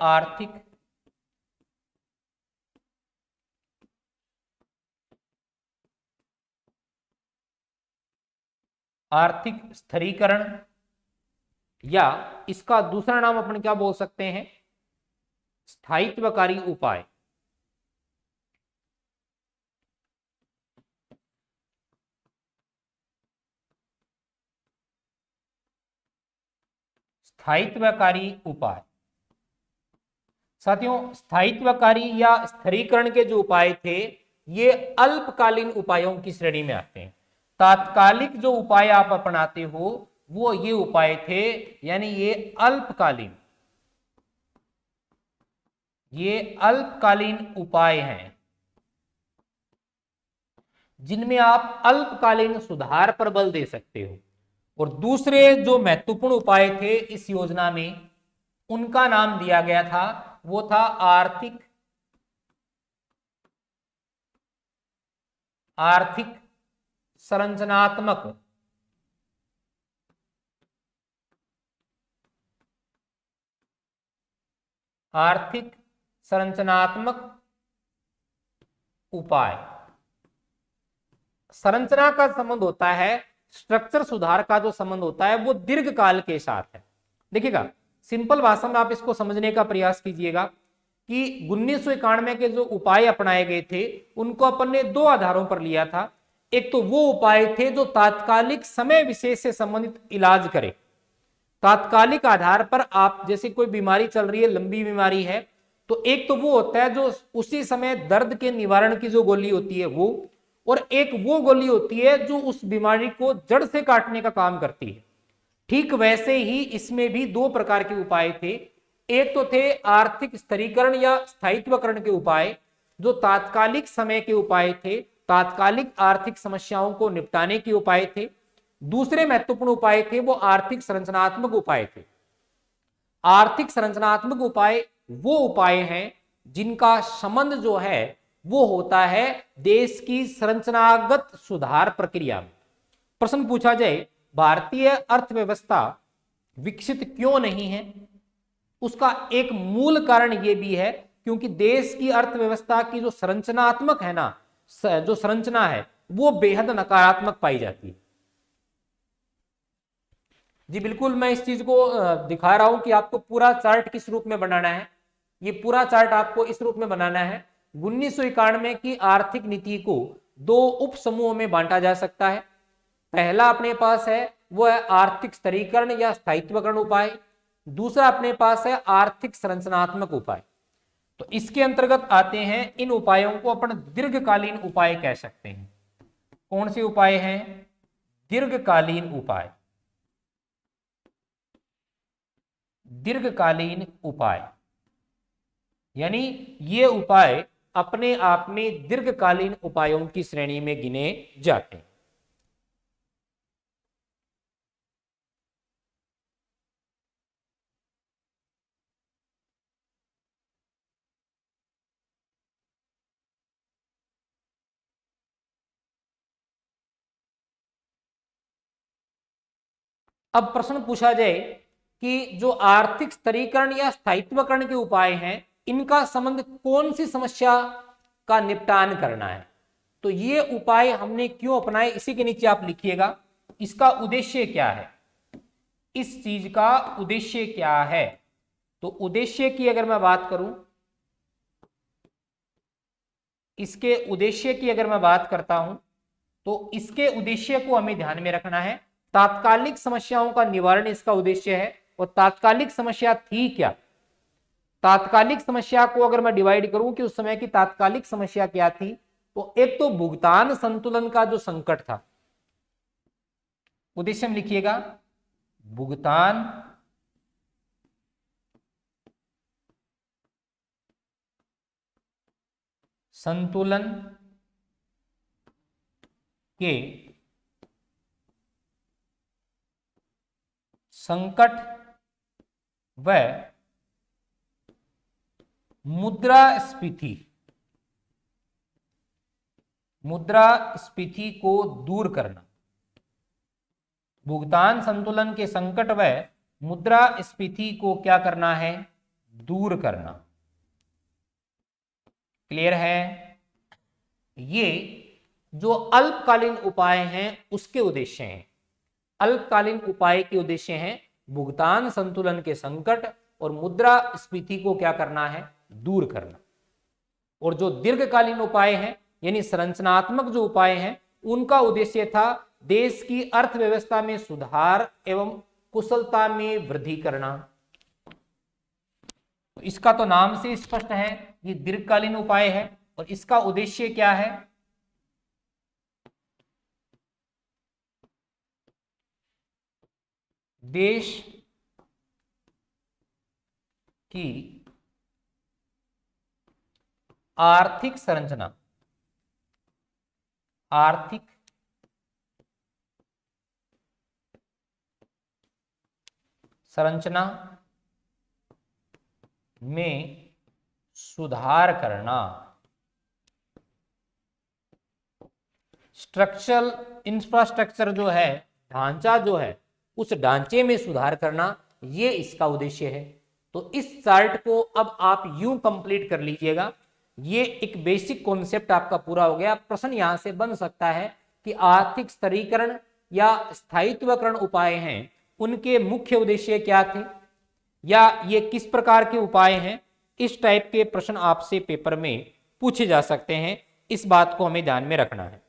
Speaker 1: आर्थिक स्थिरीकरण, या इसका दूसरा नाम अपन क्या बोल सकते हैं, स्थायित्वकारी उपाय। स्थायित्वकारी उपाय साथियों, स्थायित्वकारी या स्थिरीकरण के जो उपाय थे, ये अल्पकालीन उपायों की श्रेणी में आते हैं। तात्कालिक जो उपाय आप अपनाते हो वो ये उपाय थे, यानी ये अल्पकालीन उपाय हैं जिनमें आप अल्पकालीन सुधार पर बल दे सकते हो। और दूसरे जो महत्वपूर्ण उपाय थे इस योजना में, उनका नाम दिया गया था, वो था आर्थिक संरचनात्मक उपाय। संरचना का संबंध होता है, स्ट्रक्चर सुधार का जो संबंध होता है वो दीर्घकाल के साथ है। देखिएगा, सिंपल भाषा में आप इसको समझने का प्रयास कीजिएगा कि 1991 के जो उपाय अपनाए गए थे उनको अपन ने दो आधारों पर लिया था। एक तो वो उपाय थे जो तात्कालिक समय विशेष से संबंधित इलाज करे। तात्कालिक आधार पर आप, जैसे कोई बीमारी चल रही है, लंबी बीमारी है, तो एक तो वो होता है जो उसी समय दर्द के निवारण की जो गोली होती है वो, और एक वो गोली होती है जो उस बीमारी को जड़ से काटने का काम करती है। ठीक वैसे ही इसमें भी दो प्रकार के उपाय थे। एक तो थे आर्थिक स्थिरीकरण या स्थायित्वकरण के उपाय, जो तात्कालिक समय के उपाय थे, तात्कालिक आर्थिक समस्याओं को निपटाने के उपाय थे। दूसरे महत्वपूर्ण उपाय थे वो आर्थिक संरचनात्मक उपाय थे। आर्थिक संरचनात्मक उपाय वो उपाय हैं जिनका संबंध जो है वो होता है देश की संरचनागत सुधार प्रक्रिया में। प्रश्न पूछा जाए भारतीय अर्थव्यवस्था विकसित क्यों नहीं है, उसका एक मूल कारण यह भी है क्योंकि देश की अर्थव्यवस्था की जो संरचनात्मक है ना, जो संरचना है वो बेहद नकारात्मक पाई जाती है। जी बिल्कुल, मैं इस चीज को दिखा रहा हूं कि आपको पूरा चार्ट किस रूप में बनाना है। ये पूरा चार्ट आपको इस रूप में बनाना है। 1991 की आर्थिक नीति को दो उप समूहों में बांटा जा सकता है। पहला अपने पास है वो है आर्थिक स्तरीकरण या स्थायित्वकरण उपाय। दूसरा अपने पास है आर्थिक संरचनात्मक उपाय। तो इसके अंतर्गत आते हैं, इन उपायों को अपन दीर्घकालीन उपाय कह सकते हैं। कौन से उपाय हैं? दीर्घकालीन उपाय। दीर्घकालीन उपाय यानी ये उपाय अपने आप में दीर्घकालीन उपायों की श्रेणी में गिने जाते हैं। अब प्रश्न पूछा जाए कि जो आर्थिक स्तरीकरण या स्थायित्वकरण के उपाय हैं इनका संबंध कौन सी समस्या का निपटान करना है, तो ये उपाय हमने क्यों अपनाए, इसी के नीचे आप लिखिएगा इसका उद्देश्य क्या है। इस चीज का उद्देश्य क्या है? तो उद्देश्य की अगर मैं बात करूं, इसके उद्देश्य की अगर मैं बात करता हूं तो इसके उद्देश्य को हमें ध्यान में रखना है। तात्कालिक समस्याओं का निवारण इसका उद्देश्य है। और तात्कालिक समस्या थी क्या? तात्कालिक समस्या को अगर मैं डिवाइड करूं कि उस समय की तात्कालिक समस्या क्या थी, तो एक तो भुगतान संतुलन का जो संकट था, उद्देश्य में लिखिएगा भुगतान संतुलन के संकट व मुद्रास्फीति को दूर करना। भुगतान संतुलन के संकट व मुद्रास्फीति को क्या करना है? दूर करना। क्लियर है? ये जो अल्पकालीन उपाय हैं उसके उद्देश्य हैं। अल्पकालीन उपाय के उद्देश्य हैं भुगतान संतुलन के संकट और मुद्रास्फीति को क्या करना है? दूर करना। और जो दीर्घकालीन उपाय हैं यानी संरचनात्मक जो उपाय हैं उनका उद्देश्य था देश की अर्थव्यवस्था में सुधार एवं कुशलता में वृद्धि करना। तो इसका तो नाम से स्पष्ट है ये दीर्घकालीन उपाय है। और इसका उद्देश्य क्या है? देश की आर्थिक संरचना में सुधार करना। स्ट्रक्चरल इंफ्रास्ट्रक्चर जो है, ढांचा जो है, उस ढांचे में सुधार करना, ये इसका उद्देश्य है। तो इस चार्ट को अब आप यूं कंप्लीट कर लीजिएगा। ये एक बेसिक कॉन्सेप्ट आपका पूरा हो गया। प्रश्न यहां से बन सकता है कि आर्थिक स्तरीकरण या स्थायित्वकरण उपाय हैं उनके मुख्य उद्देश्य क्या थे या ये किस प्रकार के उपाय हैं। इस टाइप के प्रश्न आपसे पेपर में पूछे जा सकते हैं। इस बात को हमें ध्यान में रखना है।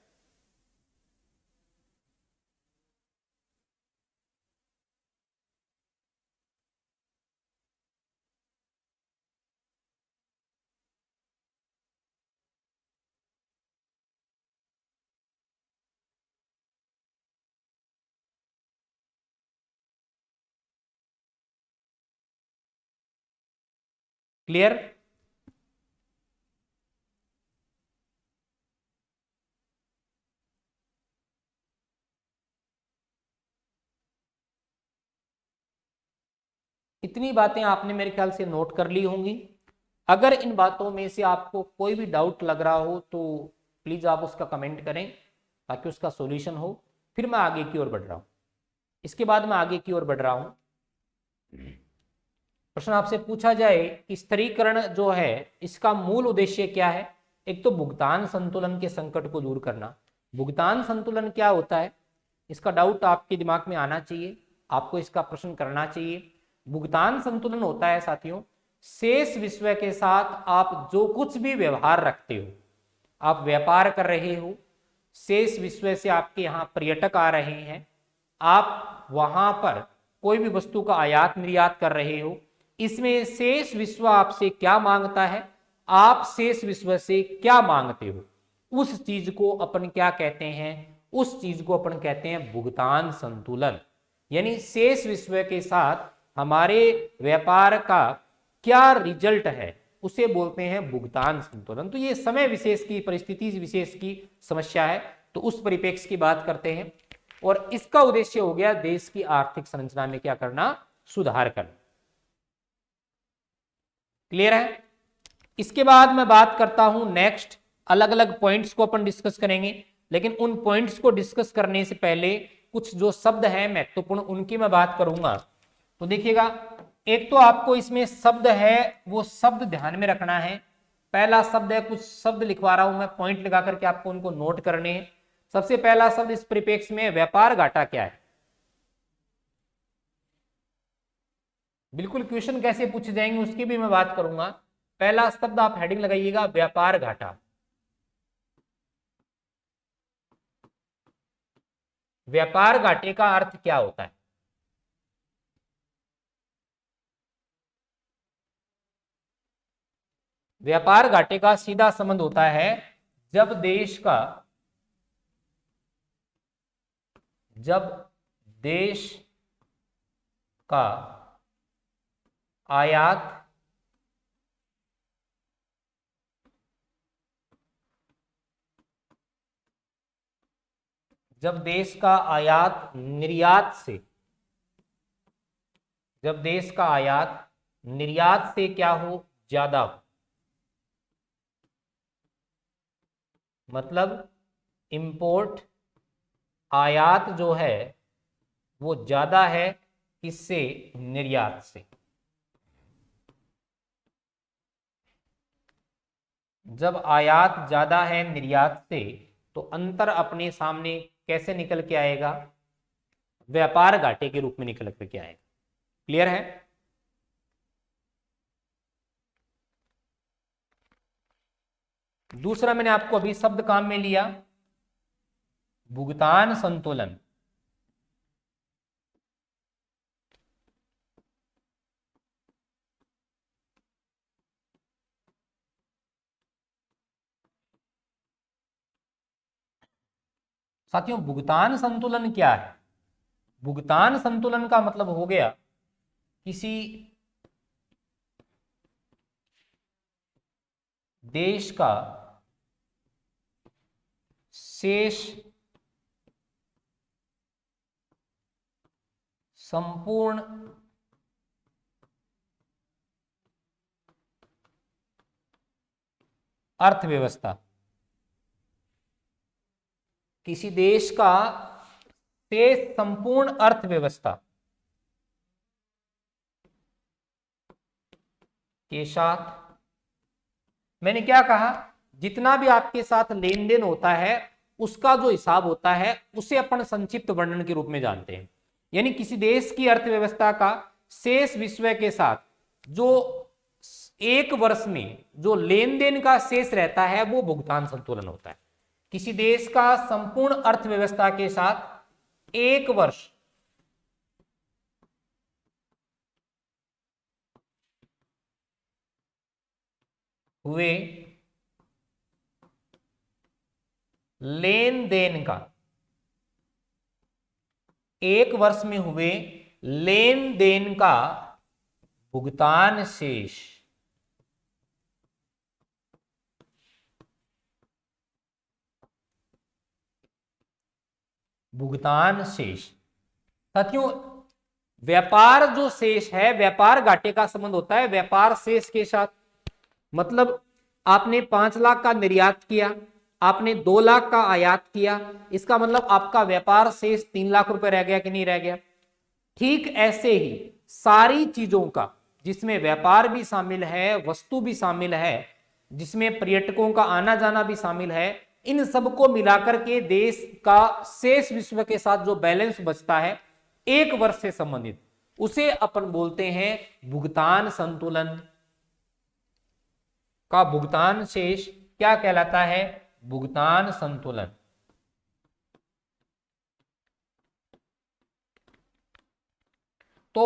Speaker 1: क्लियर? इतनी बातें आपने मेरे ख्याल से नोट कर ली होंगी। अगर इन बातों में से आपको कोई भी डाउट लग रहा हो तो प्लीज आप उसका कमेंट करें ताकि उसका सॉल्यूशन हो। फिर मैं आगे की ओर बढ़ रहा हूं। इसके बाद मैं आगे की ओर बढ़ रहा हूं। प्रश्न आपसे पूछा जाए कि स्थिरीकरण जो है इसका मूल उद्देश्य क्या है? एक तो भुगतान संतुलन के संकट को दूर करना। भुगतान संतुलन क्या होता है, इसका डाउट आपके दिमाग में आना चाहिए, आपको इसका प्रश्न करना चाहिए। भुगतान संतुलन होता है साथियों, शेष विश्व के साथ आप जो कुछ भी व्यवहार रखते हो, आप व्यापार कर रहे हो, शेष विश्व से आपके यहां पर्यटक आ रहे हैं, आप वहां पर कोई भी वस्तु का आयात निर्यात कर रहे हो, इसमें शेष विश्व आपसे क्या मांगता है, आप शेष विश्व से क्या मांगते हो, उस चीज को अपन क्या कहते हैं? उस चीज को अपन कहते हैं भुगतान संतुलन। यानी शेष विश्व के साथ हमारे व्यापार का क्या रिजल्ट है उसे बोलते हैं भुगतान संतुलन। तो ये समय विशेष की, परिस्थिति विशेष की समस्या है, तो उस परिप्रेक्ष्य की बात करते हैं। और इसका उद्देश्य हो गया देश की आर्थिक संरचना में क्या करना? सुधार करना। क्लियर है? इसके बाद मैं बात करता हूं नेक्स्ट, अलग अलग पॉइंट्स को अपन डिस्कस करेंगे, लेकिन उन पॉइंट्स को डिस्कस करने से पहले कुछ जो शब्द है महत्वपूर्ण उनकी मैं बात करूंगा। तो देखिएगा, एक तो आपको इसमें शब्द है वो शब्द ध्यान में रखना है। पहला शब्द है, कुछ शब्द लिखवा रहा हूं मैं, पॉइंट लगा करके आपको उनको नोट करने हैं। सबसे पहला शब्द इस परिप्रेक्ष्य में व्यापार घाटा क्या है। बिल्कुल क्वेश्चन कैसे पूछे जाएंगे उसकी भी मैं बात करूंगा। पहला शब्द आप हेडिंग लगाइएगा, व्यापार घाटा। व्यापार घाटे का अर्थ क्या होता है? व्यापार घाटे का सीधा संबंध होता है जब देश का आयात जब देश का आयात निर्यात से जब देश का आयात निर्यात से क्या हो? ज्यादा हो। मतलब इंपोर्ट, आयात जो है वो ज्यादा है किससे? निर्यात से। जब आयात ज्यादा है निर्यात से तो अंतर अपने सामने कैसे निकल के आएगा? व्यापार घाटे के रूप में निकल के आएगा। क्लियर है? दूसरा मैंने आपको अभी शब्द काम में लिया, भुगतान संतुलन। साथियों भुगतान संतुलन क्या है? भुगतान संतुलन का मतलब हो गया किसी देश का शेष संपूर्ण अर्थव्यवस्था, किसी देश का शेष संपूर्ण अर्थव्यवस्था के साथ, मैंने क्या कहा, जितना भी आपके साथ लेन देन होता है उसका जो हिसाब होता है उसे अपन संक्षिप्त वर्णन के रूप में जानते हैं। यानी किसी देश की अर्थव्यवस्था का शेष विश्व के साथ जो एक वर्ष में जो लेन देन का शेष रहता है वो भुगतान संतुलन होता है। किसी देश का संपूर्ण अर्थव्यवस्था के साथ एक वर्ष हुए लेन देन का, एक वर्ष में हुए लेन देन का भुगतान शेष भुगतान शेष। साथियों, व्यापार जो शेष है, व्यापार घाटे का संबंध होता है व्यापार शेष के साथ। मतलब आपने 5 लाख का निर्यात किया, आपने 2 लाख का आयात किया, इसका मतलब आपका व्यापार शेष 3 लाख रुपए रह गया कि नहीं रह गया। ठीक ऐसे ही सारी चीजों का, जिसमें व्यापार भी शामिल है, वस्तु भी शामिल है, जिसमें पर्यटकों का आना जाना भी शामिल है, इन सबको मिलाकर के देश का शेष विश्व के साथ जो बैलेंस बचता है 1 वर्ष से संबंधित, उसे अपन बोलते हैं भुगतान संतुलन। का भुगतान शेष क्या कहलाता है? भुगतान संतुलन। तो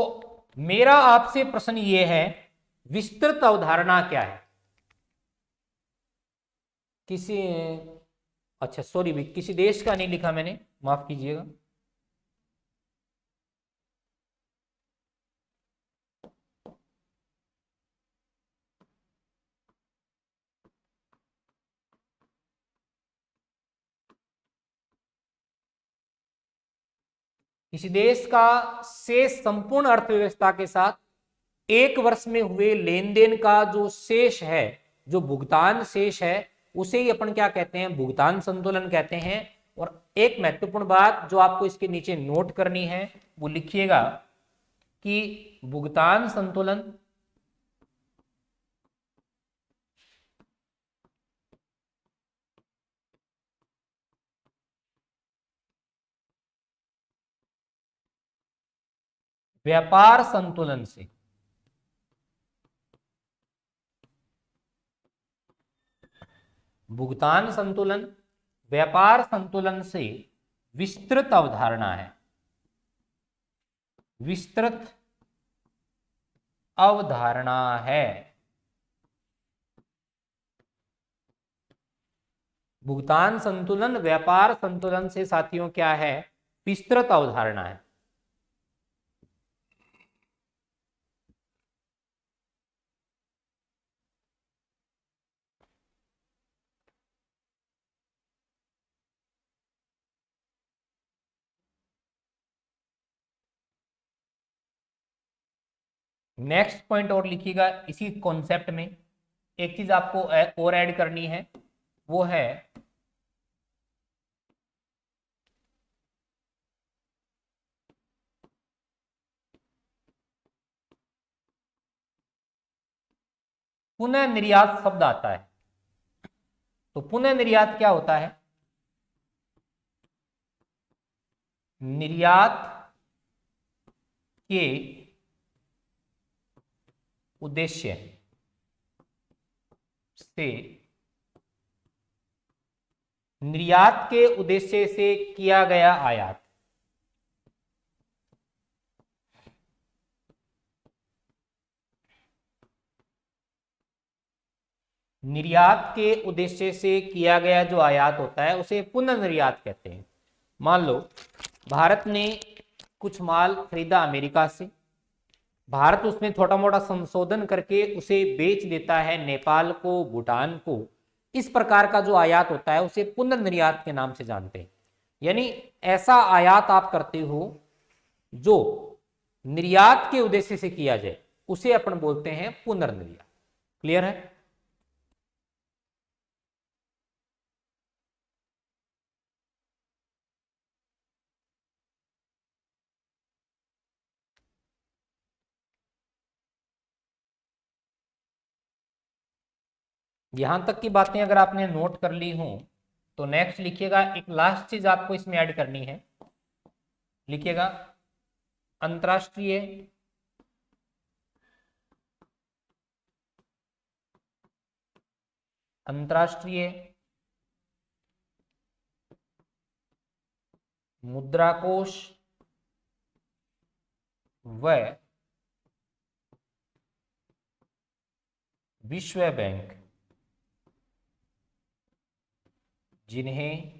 Speaker 1: मेरा आपसे प्रश्न यह है, विस्तृत अवधारणा क्या है? किसी, अच्छा सॉरी भाई, किसी देश का नहीं लिखा मैंने, माफ कीजिएगा। किसी देश का शेष संपूर्ण अर्थव्यवस्था के साथ 1 वर्ष में हुए लेन देन का जो शेष है, जो भुगतान शेष है, उसे ही अपन क्या कहते हैं? भुगतान संतुलन कहते हैं। और एक महत्वपूर्ण बात जो आपको इसके नीचे नोट करनी है, वो लिखिएगा कि भुगतान संतुलन व्यापार संतुलन से, भुगतान संतुलन व्यापार संतुलन से विस्तृत अवधारणा है। विस्तृत अवधारणा है। भुगतान संतुलन व्यापार संतुलन से साथियों क्या है? विस्तृत अवधारणा है। नेक्स्ट पॉइंट और लिखिएगा इसी कॉन्सेप्ट में। एक चीज आपको और ऐड करनी है, वो है पुनः निर्यात शब्द आता है। तो पुनः निर्यात क्या होता है? निर्यात के उद्देश्य से, निर्यात के उद्देश्य से किया गया आयात। निर्यात के उद्देश्य से किया गया जो आयात होता है उसे पुनर्निर्यात कहते हैं। मान लो भारत ने कुछ माल खरीदा अमेरिका से, भारत उसमें छोटा मोटा संशोधन करके उसे बेच देता है नेपाल को, भूटान को। इस प्रकार का जो आयात होता है उसे पुनर्निर्यात के नाम से जानते हैं। यानी ऐसा आयात आप करते हो जो निर्यात के उद्देश्य से किया जाए, उसे अपन बोलते हैं पुनर्निर्यात। क्लियर है? यहां तक की बातें अगर आपने नोट कर ली हो तो नेक्स्ट लिखिएगा, एक लास्ट चीज आपको इसमें ऐड करनी है। लिखिएगा अंतरराष्ट्रीय अंतरराष्ट्रीय मुद्राकोष व विश्व बैंक जिन्हें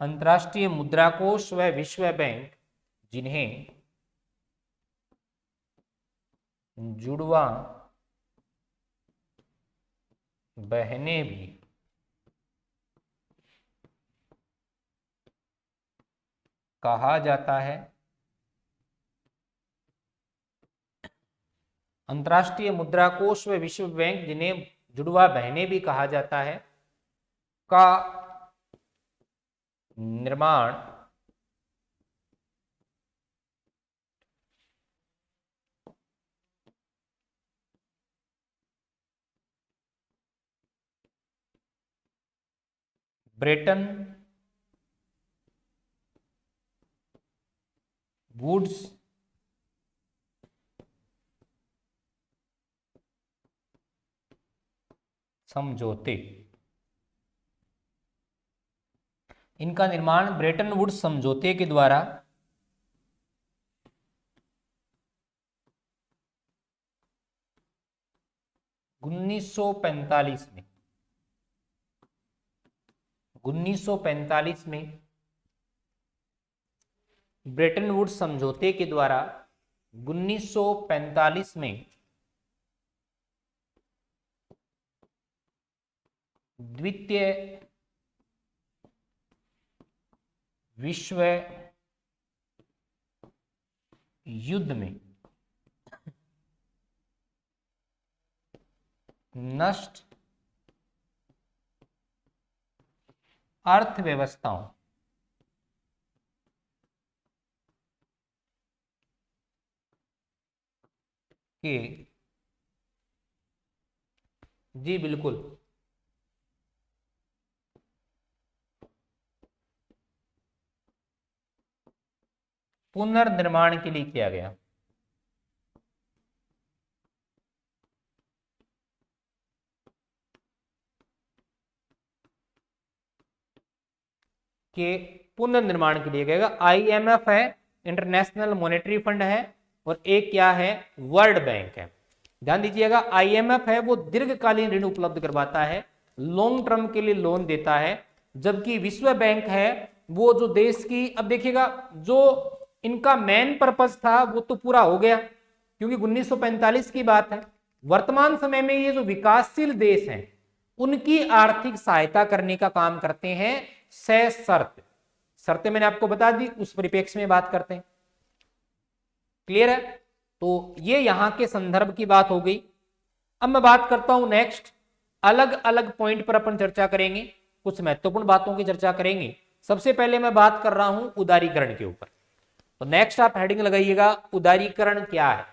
Speaker 1: अंतरराष्ट्रीय मुद्राकोष व विश्व बैंक जिन्हें जुड़वा बहनें भी कहा जाता है। अंतर्राष्ट्रीय मुद्रा कोष व विश्व बैंक, जिन्हें जुड़वा बहनें भी कहा जाता है, का निर्माण ब्रेटन वुड्स समझौते, इनका निर्माण ब्रेटन वुड्स समझौते के द्वारा 1945 में 1945 में ब्रेटन वुड्स समझौते के द्वारा 1945 में द्वितीय विश्व युद्ध में नष्ट अर्थव्यवस्थाओं के, जी बिल्कुल, पुनर्निर्माण के लिए किया गया। के पुनर्निर्माण के लिए गया। आईएमएफ है, इंटरनेशनल मॉनेटरी फंड है, और एक क्या है, वर्ल्ड बैंक है। ध्यान दीजिएगा, आईएमएफ है वो दीर्घकालीन ऋण उपलब्ध करवाता है, लॉन्ग टर्म के लिए लोन देता है, जबकि विश्व बैंक है वो जो देश की, अब देखिएगा जो इनका मेन पर्पस था वो तो पूरा हो गया क्योंकि 1945 की बात है। वर्तमान समय में ये जो विकासशील देश हैं उनकी आर्थिक सहायता करने का काम करते हैं सशर्त। शर्तें मैंने आपको बता दी, उस परिप्रेक्ष्य में बात करते हैं। क्लियर है? तो ये यहां के संदर्भ की बात हो गई। अब मैं बात करता हूं नेक्स्ट, अलग अलग पॉइंट पर अपन चर्चा करेंगे, कुछ महत्वपूर्ण बातों की चर्चा करेंगे। सबसे पहले मैं बात कर रहा हूं उदारीकरण के ऊपर। तो नेक्स्ट आप हेडिंग लगाइएगा, उदारीकरण क्या है।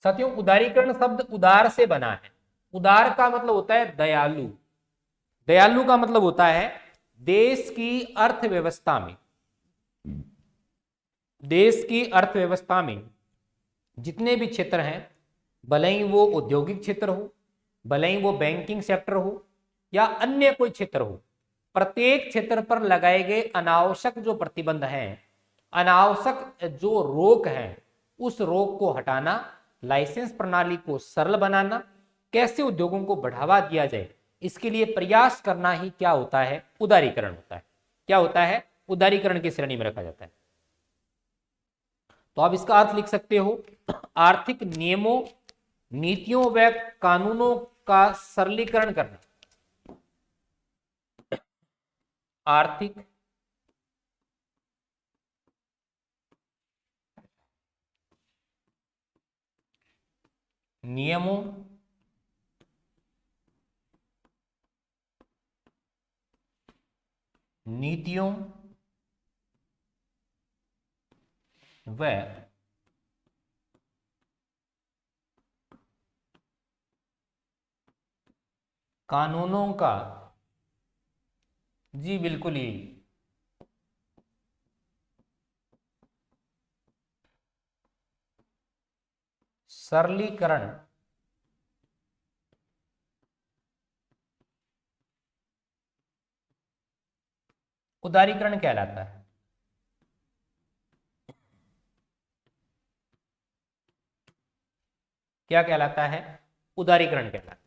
Speaker 1: साथियों, उदारीकरण शब्द उदार से बना है। उदार का मतलब होता है दयालु, दयालु का मतलब होता है देश की अर्थव्यवस्था में, देश की अर्थव्यवस्था में जितने भी क्षेत्र हैं, भले ही वो औद्योगिक क्षेत्र हो, भले ही वो बैंकिंग सेक्टर हो या अन्य कोई क्षेत्र हो, प्रत्येक क्षेत्र पर लगाए गए अनावश्यक जो प्रतिबंध हैं, अनावश्यक जो रोक है, उस रोक को हटाना, लाइसेंस प्रणाली को सरल बनाना, कैसे उद्योगों को बढ़ावा दिया जाए, इसके लिए प्रयास करना ही क्या होता है, उदारीकरण होता है। क्या होता है? उदारीकरण की श्रेणी में रखा जाता है। तो आप इसका अर्थ लिख सकते हो, आर्थिक नियमों, नीतियों व कानूनों का सरलीकरण करना। आर्थिक नियमों, नीतियों व कानूनों का, जी बिल्कुल ही, सरलीकरण उदारीकरण कहलाता है। क्या कहलाता है? उदारीकरण कहलाता है।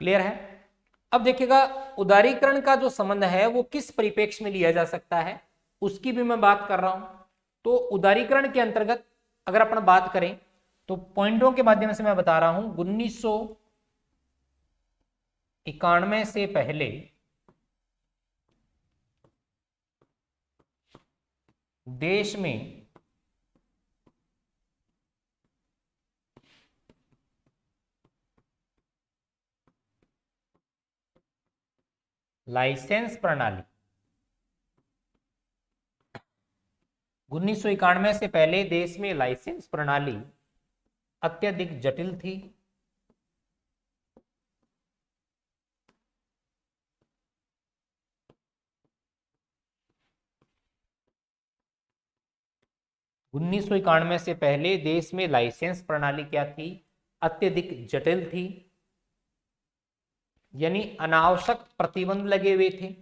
Speaker 1: क्लियर है। अब देखिएगा उदारीकरण का जो संबंध है वो किस परिप्रेक्ष्य में लिया जा सकता है उसकी भी मैं बात कर रहा हूं। तो उदारीकरण के अंतर्गत अगर अपन बात करें तो पॉइंटों के माध्यम से मैं बता रहा हूं 1991 से पहले देश में लाइसेंस प्रणाली 1991 से पहले देश में लाइसेंस प्रणाली अत्यधिक जटिल थी। उन्नीस सौ इक्यानवे से पहले देश में लाइसेंस प्रणाली क्या थी? अत्यधिक जटिल थी, यानी अनावश्यक प्रतिबंध लगे हुए थे।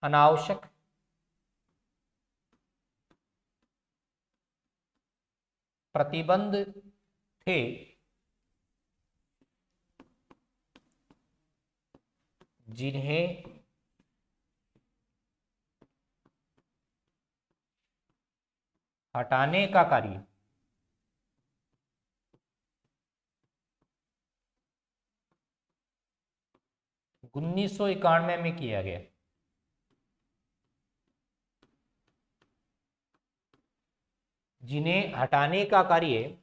Speaker 1: अनावश्यक प्रतिबंध थे जिन्हें हटाने का कार्य उन्नीस सौ इक्यानवे में किया गया। जिन्हें हटाने का कार्य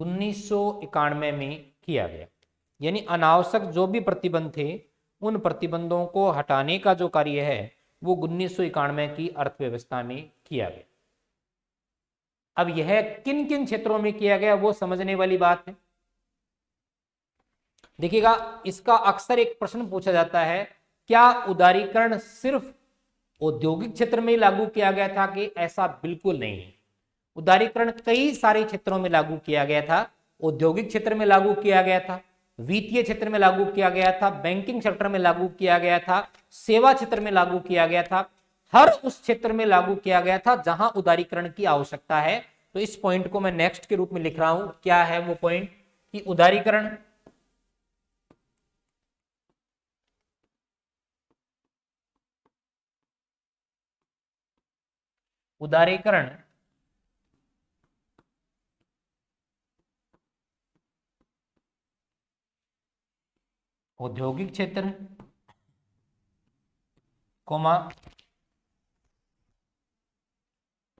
Speaker 1: 1991 में किया गया, यानी अनावश्यक जो भी प्रतिबंध थे उन प्रतिबंधों को हटाने का जो कार्य है वो 1991 की अर्थव्यवस्था में किया गया। अब यह किन किन क्षेत्रों में किया गया वो समझने वाली बात है। देखिएगा इसका अक्सर एक प्रश्न पूछा जाता है, क्या उदारीकरण सिर्फ औद्योगिक क्षेत्र में लागू किया गया था? कि ऐसा बिल्कुल नहीं है। उदारीकरण कई सारे क्षेत्रों में लागू किया गया था। औद्योगिक क्षेत्र में लागू किया गया था, वित्तीय क्षेत्र में लागू किया गया था, बैंकिंग सेक्टर में लागू किया गया था, सेवा क्षेत्र में लागू किया गया था। हर उस क्षेत्र में लागू किया गया था जहां उदारीकरण की आवश्यकता है। तो इस पॉइंट को मैं नेक्स्ट के रूप में लिख रहा हूं। क्या है वो पॉइंट? कि उदारीकरण उदारीकरण औद्योगिक क्षेत्र कोमा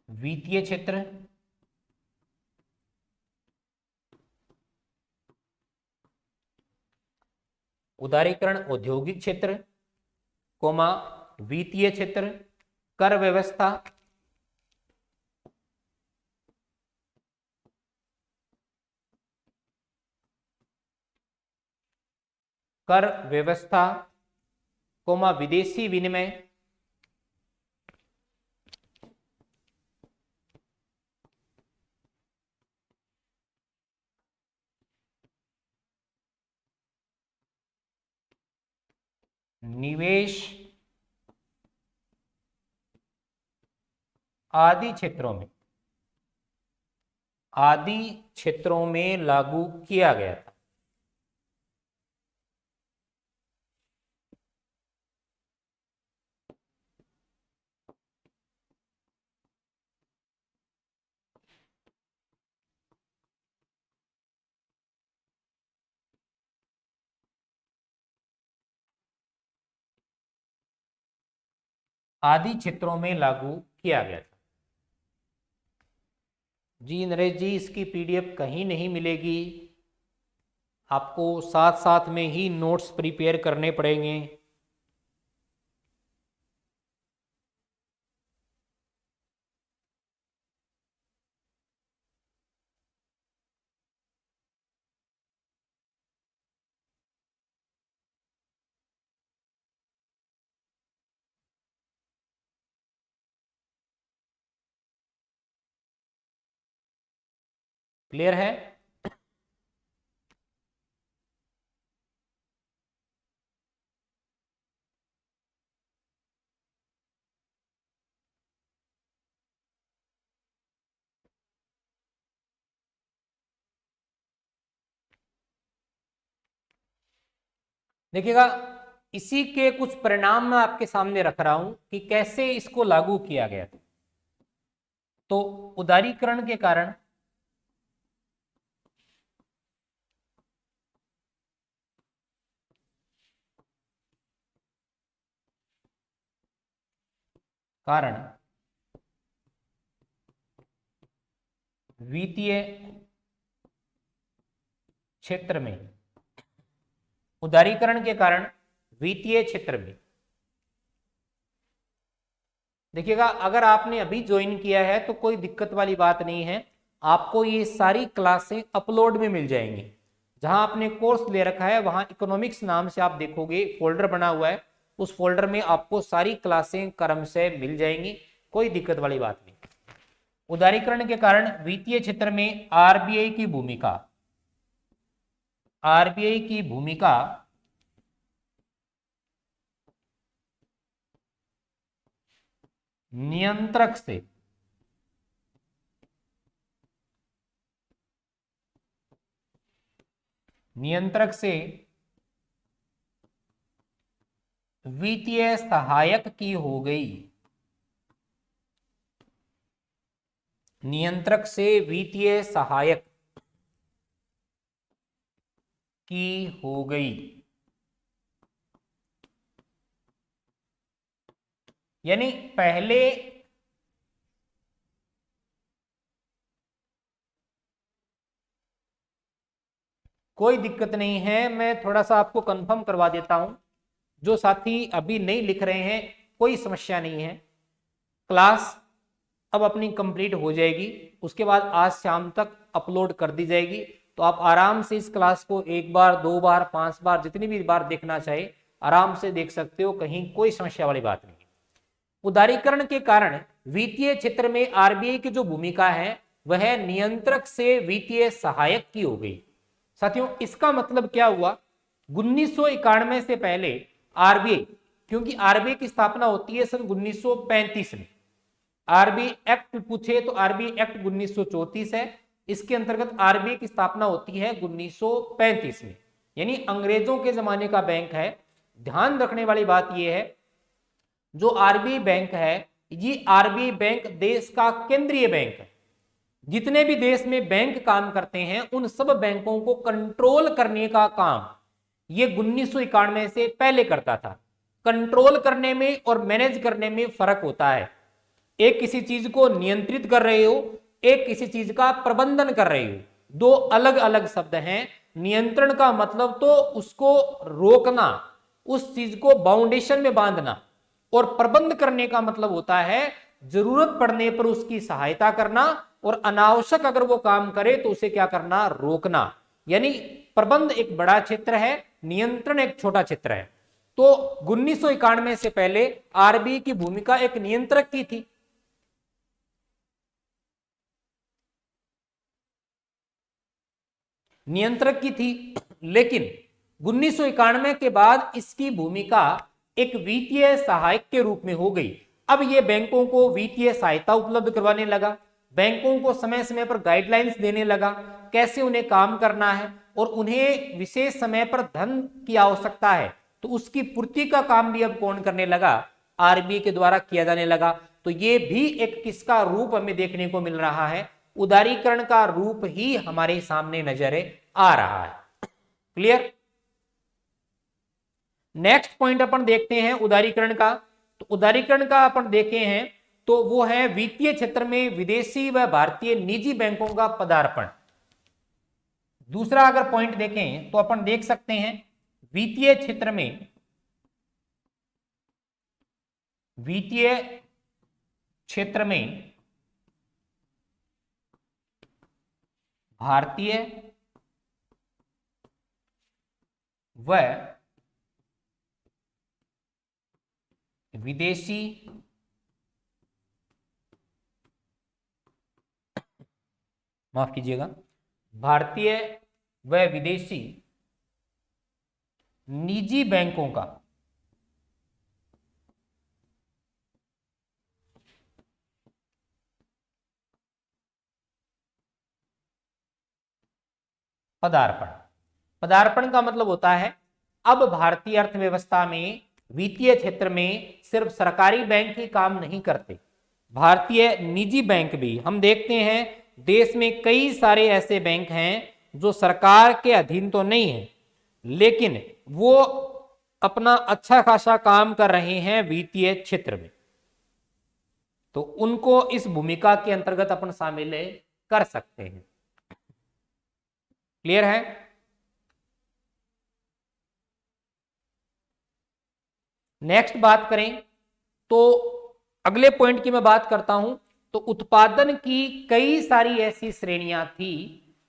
Speaker 1: वित्तीय क्षेत्र उदारीकरण औद्योगिक क्षेत्र कोमा वित्तीय क्षेत्र, कर व्यवस्था, कर व्यवस्था कोमा विदेशी विनिमय, निवेश आदि क्षेत्रों में लागू किया गया था। आदि क्षेत्रों में लागू किया गया था। जी नरेश जी, इसकी पीडीएफ कहीं नहीं मिलेगी, आपको साथ साथ में ही नोट्स प्रिपेयर करने पड़ेंगे। क्लियर है? देखिएगा, इसी के कुछ परिणाम मैं आपके सामने रख रहा हूं कि कैसे इसको लागू किया गया था। तो उदारीकरण के कारण कारण वित्तीय क्षेत्र में, उदारीकरण के कारण वित्तीय क्षेत्र में, देखिएगा अगर आपने अभी ज्वाइन किया है तो कोई दिक्कत वाली बात नहीं है, आपको ये सारी क्लासें अपलोड में मिल जाएंगी। जहां आपने कोर्स ले रखा है वहां इकोनॉमिक्स नाम से आप देखोगे फोल्डर बना हुआ है, उस फोल्डर में आपको सारी क्लासें क्रम से मिल जाएंगी, कोई दिक्कत वाली बात नहीं। उदारीकरण के कारण वित्तीय क्षेत्र में आरबीआई की भूमिका, आरबीआई की भूमिका नियंत्रक से, नियंत्रक से वित्तीय सहायक की हो गई, नियंत्रक से वित्तीय सहायक की हो गई। यानी पहले कोई दिक्कत नहीं है, मैं थोड़ा सा आपको कंफर्म करवा देता हूं। जो साथी अभी नहीं लिख रहे हैं कोई समस्या नहीं है, क्लास अब अपनी कंप्लीट हो जाएगी, उसके बाद आज शाम तक अपलोड कर दी जाएगी। तो आप आराम से इस क्लास को एक बार, दो बार, 5 बार, जितनी भी बार देखना चाहे आराम से देख सकते हो, कहीं कोई समस्या वाली बात नहीं। उदारीकरण के कारण वित्तीय क्षेत्र में आरबीआई की जो भूमिका है वह नियंत्रक से वित्तीय सहायक की हो गई। साथियों इसका मतलब क्या हुआ, 1991 से पहले आरबीआई, क्योंकि आरबीआई की स्थापना होती है सन 1935 में, आरबीआई एक्ट पूछे तो आरबीआई एक्ट 1934 है, इसके अंतर्गत आरबीआई की स्थापना होती है 1935 में, यानी अंग्रेजों के जमाने का बैंक है। ध्यान रखने वाली बात यह है, जो आरबीआई बैंक है ये आरबीआई बैंक देश का केंद्रीय बैंक है। जितने भी देश में बैंक काम करते हैं उन सब बैंकों को कंट्रोल करने का काम ये 1991 से पहले करता था। कंट्रोल करने में और मैनेज करने में फर्क होता है, एक किसी चीज को नियंत्रित कर रहे हो, एक किसी चीज का प्रबंधन कर रहे हो, दो अलग अलग शब्द हैं। नियंत्रण का मतलब तो उसको रोकना, उस चीज को बाउंडेशन में बांधना, और प्रबंध करने का मतलब होता है जरूरत पड़ने पर उसकी सहायता करना, और अनावश्यक अगर वो काम करे तो उसे क्या करना, रोकना। यानी प्रबंध एक बड़ा क्षेत्र है, नियंत्रण एक छोटा क्षेत्र है। तो 1991 से पहले आरबीआई की भूमिका एक नियंत्रक की थी। नियंत्रक की थी, लेकिन 1991 के बाद इसकी भूमिका एक वित्तीय सहायक के रूप में हो गई। अब यह बैंकों को वित्तीय सहायता उपलब्ध करवाने लगा, बैंकों को समय समय पर गाइडलाइंस देने लगा कैसे उन्हें काम करना है, और उन्हें विशेष समय पर धन की आवश्यकता है तो उसकी पूर्ति का काम भी अब कौन करने लगा, आरबीआई के द्वारा किया जाने लगा। तो ये भी एक किसका रूप हमें देखने को मिल रहा है, उदारीकरण का रूप ही हमारे सामने नजर आ रहा है। क्लियर। नेक्स्ट पॉइंट अपन देखते हैं उदारीकरण का। तो उदारीकरण का अपन देखे हैं तो वो है वित्तीय क्षेत्र में विदेशी व भारतीय निजी बैंकों का पदार्पण। दूसरा अगर पॉइंट देखें तो अपन देख सकते हैं वित्तीय क्षेत्र में, वित्तीय क्षेत्र में भारतीय व विदेशी माफ कीजिएगा, भारतीय व विदेशी निजी बैंकों का पदार्पण। पदार्पण का मतलब होता है अब भारतीय अर्थव्यवस्था में वित्तीय क्षेत्र में सिर्फ सरकारी बैंक ही काम नहीं करते, भारतीय निजी बैंक भी। हम देखते हैं देश में कई सारे ऐसे बैंक हैं जो सरकार के अधीन तो नहीं है, लेकिन वो अपना अच्छा खासा काम कर रहे हैं वित्तीय क्षेत्र में, तो उनको इस भूमिका के अंतर्गत अपन शामिल कर सकते हैं। क्लियर है? नेक्स्ट बात करें तो अगले पॉइंट की मैं बात करता हूं, तो उत्पादन की कई सारी ऐसी श्रेणियां थी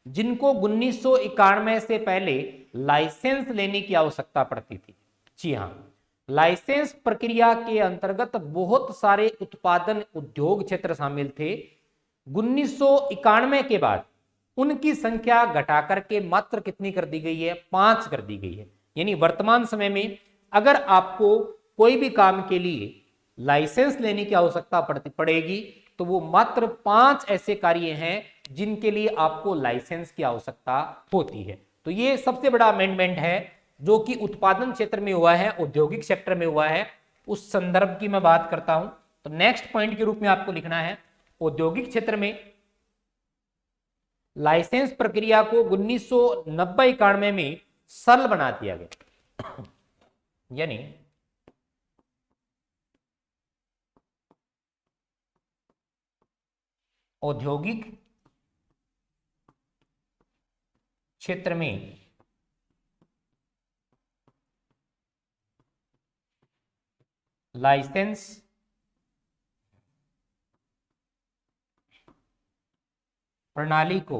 Speaker 1: जिनको 1991 से पहले लाइसेंस लेने की आवश्यकता पड़ती थी। जी हां, लाइसेंस प्रक्रिया के अंतर्गत बहुत सारे उत्पादन उद्योग क्षेत्र शामिल थे। 1991 के बाद उनकी संख्या घटाकर के मात्र कितनी कर दी गई है? 5 कर दी गई है। यानी वर्तमान समय में अगर आपको कोई भी काम के लिए लाइसेंस लेने की आवश्यकता पड़ेगी तो वो मात्र 5 ऐसे कार्य हैं जिनके लिए आपको लाइसेंस की आवश्यकता होती है। तो ये सबसे बड़ा अमेंडमेंट है जो कि उत्पादन क्षेत्र में हुआ है, औद्योगिक सेक्टर में हुआ है, उस संदर्भ की मैं बात करता हूं। तो नेक्स्ट पॉइंट के रूप में आपको लिखना है, औद्योगिक क्षेत्र में लाइसेंस प्रक्रिया को 1990-91 में सरल बना दिया गया। यानी औद्योगिक क्षेत्र में लाइसेंस प्रणाली को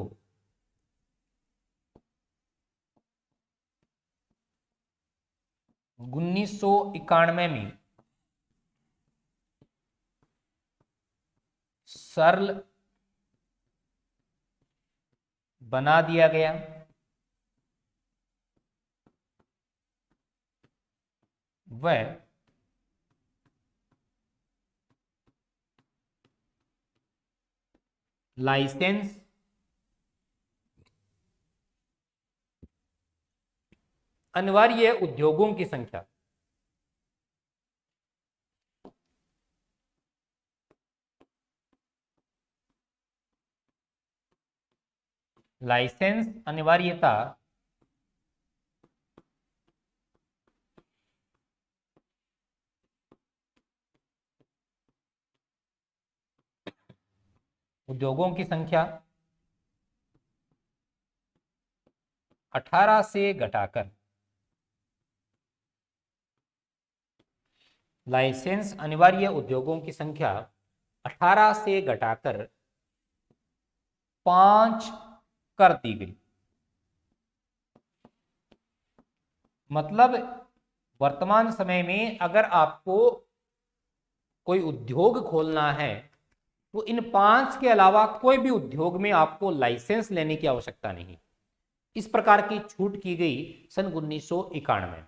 Speaker 1: उन्नीस सौ 91 में सरल बना दिया गया। वह लाइसेंस अनिवार्य उद्योगों की संख्या लाइसेंस अनिवार्यता उद्योगों की संख्या 18 से घटाकर लाइसेंस अनिवार्य उद्योगों की संख्या 18 से घटाकर 5 कर दी गई। मतलब वर्तमान समय में अगर आपको कोई उद्योग खोलना है तो इन 5 के अलावा कोई भी उद्योग में आपको लाइसेंस लेने की आवश्यकता नहीं। इस प्रकार की छूट की गई सन 1991।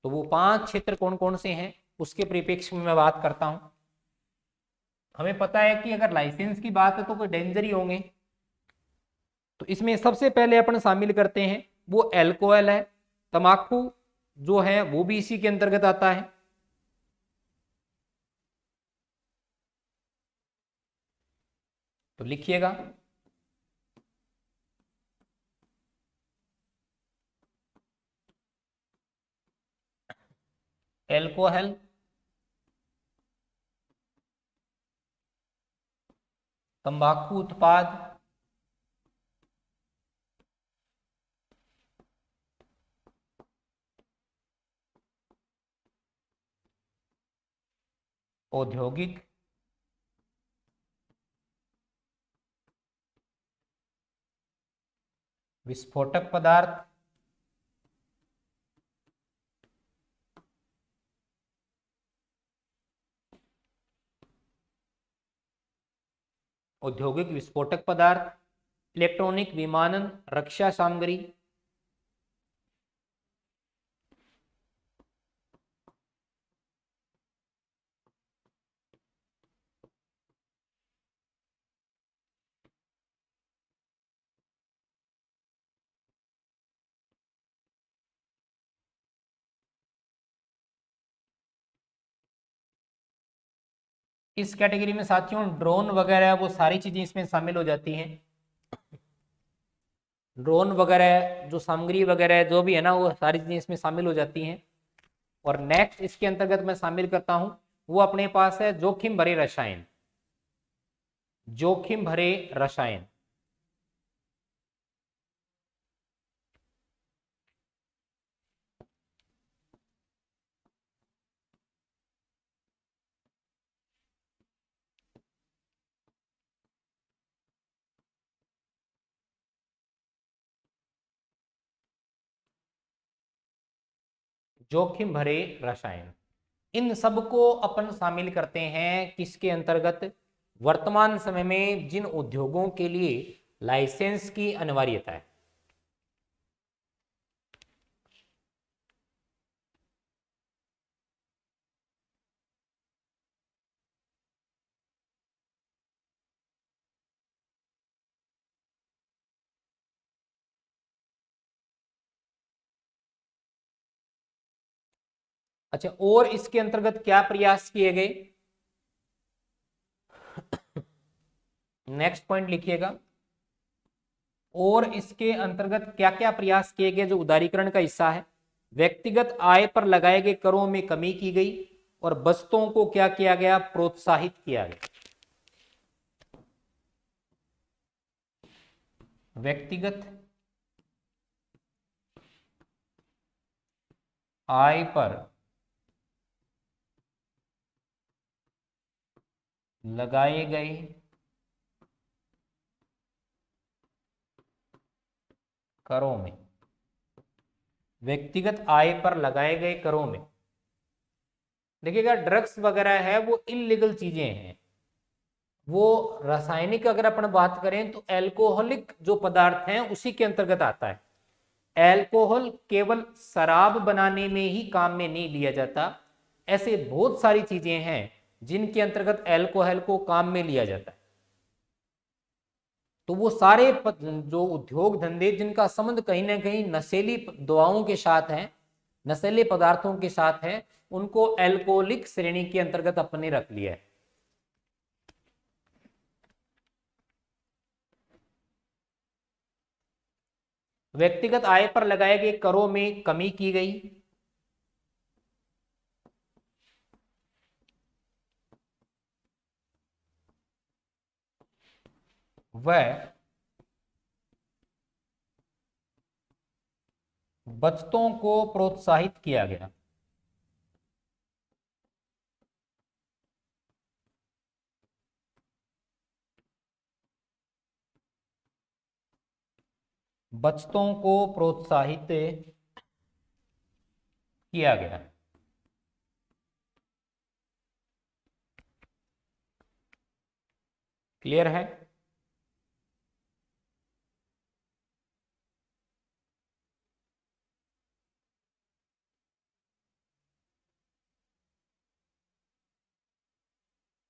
Speaker 1: तो वो 5 क्षेत्र कौन कौन से हैं उसके परिप्रेक्ष्य में मैं बात करता हूं। हमें पता है कि अगर लाइसेंस की बात है तो कोई डेंजर ही होंगे, तो इसमें सबसे पहले अपन शामिल करते हैं वो अल्कोहल है, तंबाकू जो है वो भी इसी के अंतर्गत आता है। तो लिखिएगा अल्कोहल, तंबाकू उत्पाद, औद्योगिक विस्फोटक पदार्थ, औद्योगिक विस्फोटक पदार्थ, इलेक्ट्रॉनिक विमानन, रक्षा सामग्री, इस कैटेगरी में साथियों ड्रोन वगैरह वो सारी चीजें इसमें शामिल हो जाती हैं। ड्रोन वगैरह जो सामग्री वगैरह जो भी है ना वो सारी चीजें इसमें शामिल हो जाती हैं। और नेक्स्ट इसके अंतर्गत मैं शामिल करता हूं वो अपने पास है जोखिम भरे रसायन। जोखिम भरे रसायन। जोखिम भरे रसायन इन सबको अपन शामिल करते हैं किसके अंतर्गत? वर्तमान समय में जिन उद्योगों के लिए लाइसेंस की अनिवार्यता है। अच्छा, और इसके अंतर्गत क्या प्रयास किए गए? नेक्स्ट पॉइंट लिखिएगा। और इसके अंतर्गत क्या क्या प्रयास किए गए जो उदारीकरण का हिस्सा है? व्यक्तिगत आय पर लगाए गए करों में कमी की गई और बचतों को क्या किया गया? प्रोत्साहित किया गया। व्यक्तिगत आय पर लगाए गए करों में, व्यक्तिगत आय पर लगाए गए करों में देखिएगा ड्रग्स वगैरह है वो इलीगल चीजें हैं। वो रासायनिक अगर अपन बात करें तो एल्कोहलिक जो पदार्थ हैं उसी के अंतर्गत आता है। एल्कोहल केवल शराब बनाने में ही काम में नहीं लिया जाता। ऐसे बहुत सारी चीजें हैं जिनके अंतर्गत एल्कोहल को काम में लिया जाता है। तो वो सारे जो उद्योग धंधे जिनका संबंध कहीं ना कहीं नशीली दवाओं के साथ है, नशीले पदार्थों के साथ है, उनको एल्कोहलिक श्रेणी के अंतर्गत अपने रख लिया है। व्यक्तिगत आय पर लगाए गए करों में कमी की गई। वह बचतों को प्रोत्साहित किया गया। बचतों को प्रोत्साहित किया गया। क्लियर है?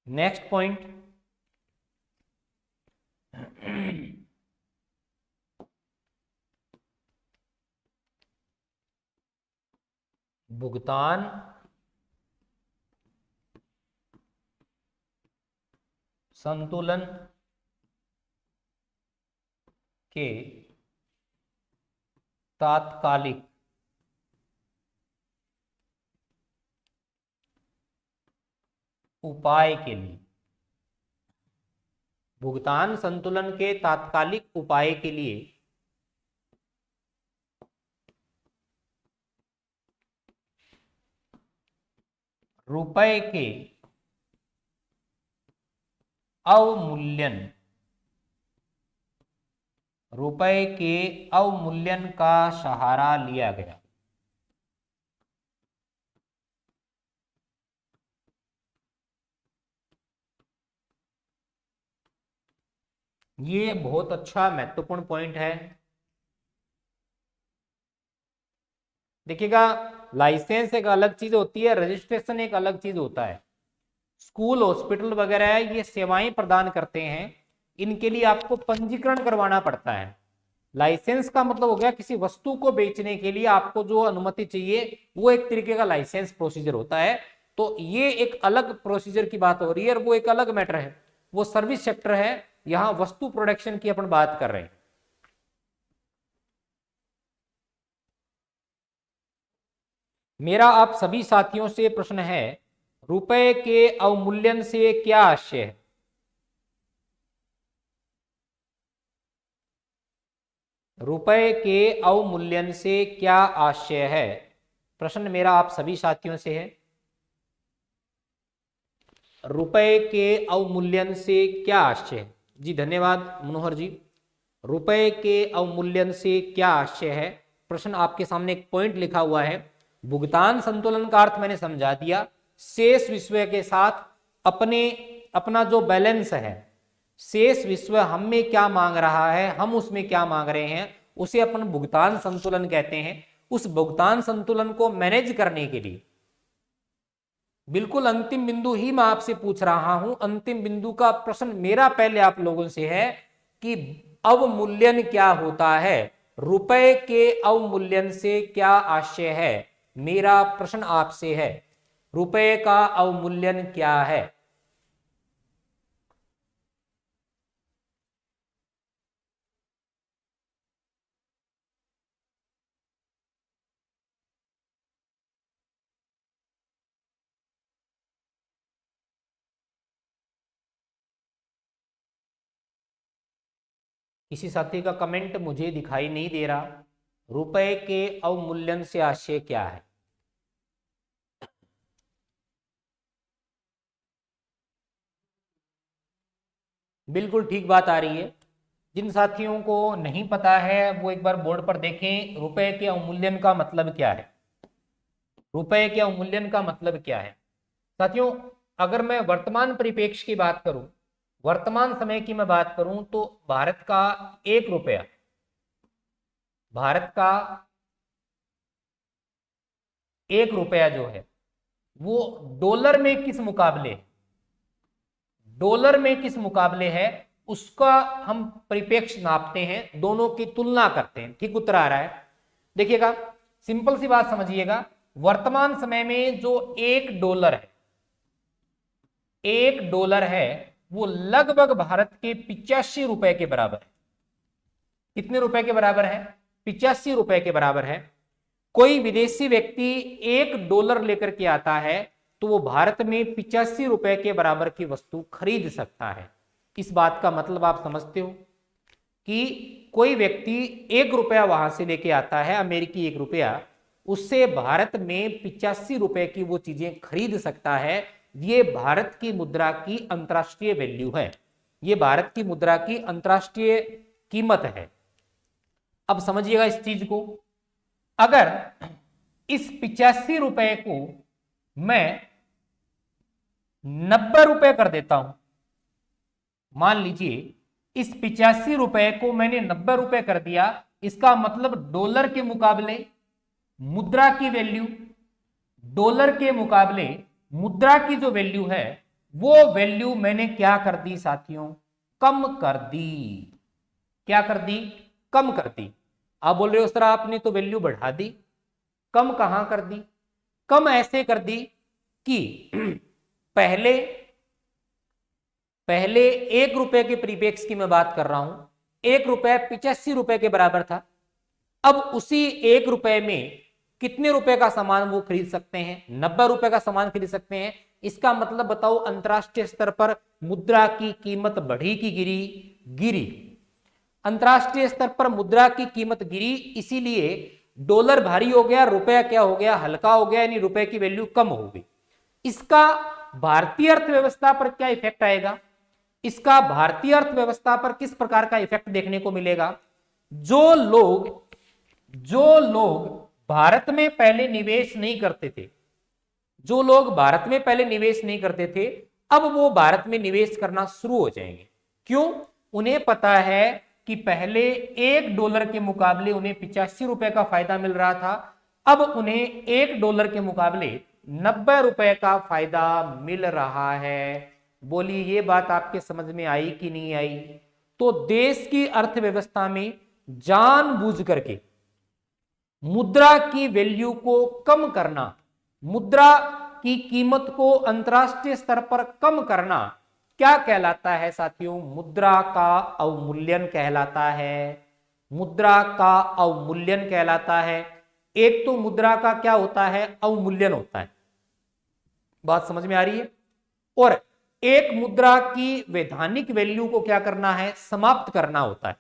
Speaker 1: नेक्स्ट पॉइंट, भुगतान संतुलन के तात्कालिक उपाय के लिए। भुगतान संतुलन के तात्कालिक उपाय के लिए रुपए के अवमूल्यन, रुपए के अवमूल्यन का सहारा लिया गया। ये बहुत अच्छा महत्वपूर्ण पॉइंट है। देखिएगा, लाइसेंस एक अलग चीज होती है, रजिस्ट्रेशन एक अलग चीज होता है। स्कूल, हॉस्पिटल वगैरह ये सेवाएं प्रदान करते हैं, इनके लिए आपको पंजीकरण करवाना पड़ता है। लाइसेंस का मतलब हो गया किसी वस्तु को बेचने के लिए आपको जो अनुमति चाहिए वो एक तरीके का लाइसेंस प्रोसीजर होता है। तो ये एक अलग प्रोसीजर की बात हो रही है और वो एक अलग मैटर है, वो सर्विस सेक्टर है। यहां वस्तु प्रोडक्शन की अपन बात कर रहे हैं। मेरा आप सभी साथियों से प्रश्न है, रुपए के अवमूल्यन से क्या आशय है? रुपए के अवमूल्यन से क्या आशय है? प्रश्न मेरा आप सभी साथियों से है, रुपए के अवमूल्यन से क्या आशय है? जी धन्यवाद मनोहर जी। रुपए के अवमूल्यन से क्या आशय है? प्रश्न आपके सामने एक पॉइंट लिखा हुआ है, भुगतान संतुलन का अर्थ मैंने समझा दिया। शेष विश्व के साथ अपना जो बैलेंस है, शेष विश्व हम में क्या मांग रहा है, हम उसमें क्या मांग रहे हैं, उसे अपन भुगतान संतुलन कहते हैं। उस भुगतान संतुलन को मैनेज करने के लिए बिल्कुल अंतिम बिंदु ही मैं आपसे पूछ रहा हूं। अंतिम बिंदु का प्रश्न मेरा पहले आप लोगों से है कि अवमूल्यन क्या होता है, रुपए के अवमूल्यन से क्या आशय है? मेरा प्रश्न आपसे है, रुपए का अवमूल्यन क्या है? किसी साथी का कमेंट मुझे दिखाई नहीं दे रहा। रुपए के अवमूल्यन से आशय क्या है? बिल्कुल ठीक बात आ रही है। जिन साथियों को नहीं पता है वो एक बार बोर्ड पर देखें, रुपए के अवमूल्यन का मतलब क्या है? रुपए के अवमूल्यन का मतलब क्या है साथियों? अगर मैं वर्तमान परिप्रेक्ष्य की बात करूं, वर्तमान समय की मैं बात करूं, तो भारत का 1 रुपया, भारत का 1 रुपया जो है वो डॉलर में किस मुकाबले है, डॉलर में किस मुकाबले है, उसका हम परिप्रेक्ष्य नापते हैं, दोनों की तुलना करते हैं। ठीक उत्तर आ रहा है? देखिएगा, सिंपल सी बात समझिएगा, वर्तमान समय में जो $1 है, $1 वो लगभग भारत के 85 रुपए के बराबर है। कितने रुपए के बराबर है? 85 रुपए के बराबर है। कोई विदेशी व्यक्ति $1 लेकर के आता है तो वो भारत में 85 रुपए के बराबर की वस्तु खरीद सकता है। इस बात का मतलब आप समझते हो कि कोई व्यक्ति 1 रुपया वहां से लेके आता है, अमेरिकी 1 रुपया, उससे भारत में 85 रुपए की वो चीजें खरीद सकता है। ये भारत की मुद्रा की अंतर्राष्ट्रीय वैल्यू है, ये भारत की मुद्रा की अंतर्राष्ट्रीय कीमत है। अब समझिएगा इस चीज को, अगर इस 85 रुपए को मैं 90 रुपए कर देता हूं, मान लीजिए इस 85 रुपए को मैंने 90 रुपए कर दिया, इसका मतलब डॉलर के मुकाबले मुद्रा की वैल्यू, डॉलर के मुकाबले मुद्रा की जो वैल्यू है वो वैल्यू मैंने क्या कर दी साथियों? कम कर दी। क्या कर दी? कम कर दी। आप बोल रहे हो सर आपने तो वैल्यू बढ़ा दी। कम कहां कर दी? कम ऐसे कर दी कि पहले 1 रुपए के परिप्रेक्ष्य की मैं बात कर रहा हूं, 1 रुपया 85 रुपए के बराबर था। अब उसी 1 रुपए में कितने रुपए का सामान वो खरीद सकते हैं? 90 रुपए का सामान खरीद सकते हैं। इसका मतलब बताओ, अंतरराष्ट्रीय स्तर पर मुद्रा की कीमत बढ़ी कि गिरी? गिरी। अंतरराष्ट्रीय स्तर पर मुद्रा की कीमत गिरी, इसीलिए डॉलर भारी हो गया, रुपया क्या हो गया? हल्का हो गया, यानी रुपए की वैल्यू कम हो गई। इसका भारतीय अर्थव्यवस्था पर क्या इफेक्ट आएगा? इसका भारतीय अर्थव्यवस्था पर किस प्रकार का इफेक्ट देखने को मिलेगा? जो लोग भारत में पहले निवेश नहीं करते थे, जो लोग भारत में पहले निवेश नहीं करते थे, अब वो भारत में निवेश करना शुरू हो जाएंगे। क्यों? उन्हें पता है कि पहले $1 के मुकाबले उन्हें 85 रुपए का फायदा मिल रहा था, अब उन्हें $1 के मुकाबले 90 रुपए का फायदा मिल रहा है। बोलिए, ये बात आपके समझ में आई कि नहीं आई? तो देश की अर्थव्यवस्था में जानबूझ करके मुद्रा की वैल्यू को कम करना, मुद्रा की कीमत को अंतरराष्ट्रीय स्तर पर कम करना क्या कहलाता है साथियों? मुद्रा का अवमूल्यन कहलाता है। मुद्रा का अवमूल्यन कहलाता है। एक तो मुद्रा का क्या होता है? अवमूल्यन होता है। बात समझ में आ रही है? और एक मुद्रा की वैधानिक वैल्यू को क्या करना है? समाप्त करना होता है,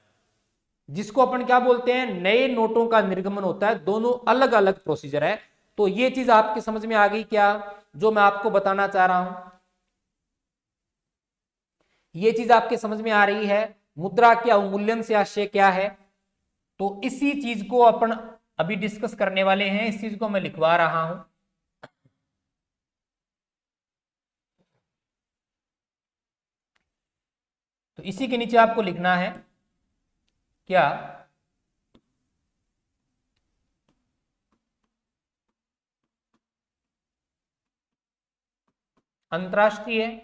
Speaker 1: जिसको अपन क्या बोलते हैं? नए नोटों का निर्गमन होता है। दोनों अलग अलग प्रोसीजर है। तो ये चीज आपकी समझ में आ गई क्या, जो मैं आपको बताना चाह रहा हूं? ये चीज आपके समझ में आ रही है? मुद्रा के अवमूल्यन से आशय क्या है? तो इसी चीज को अपन अभी डिस्कस करने वाले हैं। इस चीज को मैं लिखवा रहा हूं। तो इसी के नीचे आपको लिखना है क्या? अंतरराष्ट्रीय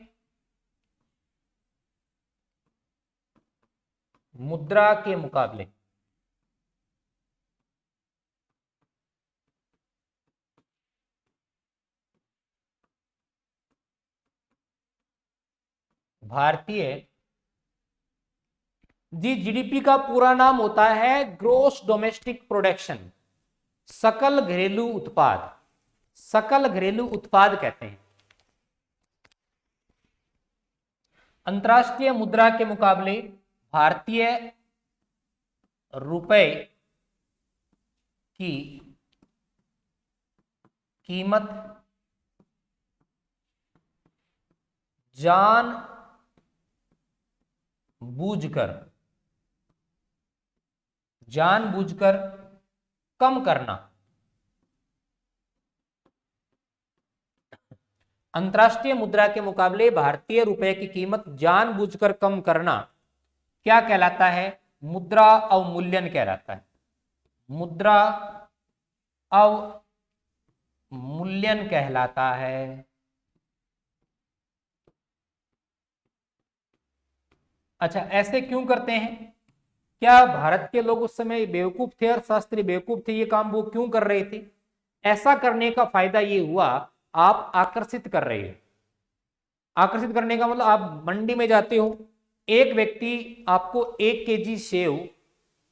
Speaker 1: मुद्रा के मुकाबले भारतीय जी जीडीपी का पूरा नाम होता है ग्रोस डोमेस्टिक प्रोडक्शन, सकल घरेलू उत्पाद। सकल घरेलू उत्पाद कहते हैं। अंतरराष्ट्रीय मुद्रा के मुकाबले भारतीय रुपए की कीमत जान बूझकर कम करना। अंतरराष्ट्रीय मुद्रा के मुकाबले भारतीय रुपए की कीमत जानबूझकर कम करना क्या कहलाता है? मुद्रा अवमूल्यन कहलाता है। मुद्रा अवमूल्यन कहलाता है। अच्छा, ऐसे क्यों करते हैं? क्या भारत के लोग उस समय बेवकूफ थे, अर्थशास्त्री बेवकूफ थे? ये काम वो क्यों कर रहे थे? ऐसा करने का फायदा ये हुआ, आप आकर्षित कर रहे हो। आकर्षित करने का मतलब आप मंडी में जाते हो, एक व्यक्ति आपको 1 केजी सेव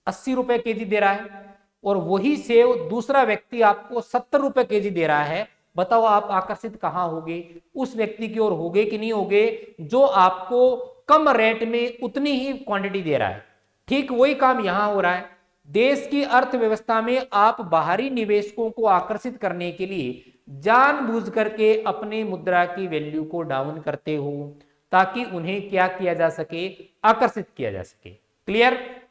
Speaker 1: 80 रुपए केजी दे रहा है, और वही सेव दूसरा व्यक्ति आपको 70 रुपए केजी दे रहा है। बताओ आप आकर्षित कहां होगे? उस व्यक्ति की ओर होगे कि नहीं होगे, जो आपको कम रेट में उतनी ही क्वांटिटी दे रहा है। ठीक वही काम यहां हो रहा है। देश की अर्थव्यवस्था में आप बाहरी निवेशकों को आकर्षित करने के लिए जानबूझ करके अपनी मुद्रा की वैल्यू को डाउन करते हो, ताकि उन्हें क्या किया जा सके? आकर्षित किया जा सके। क्लियर?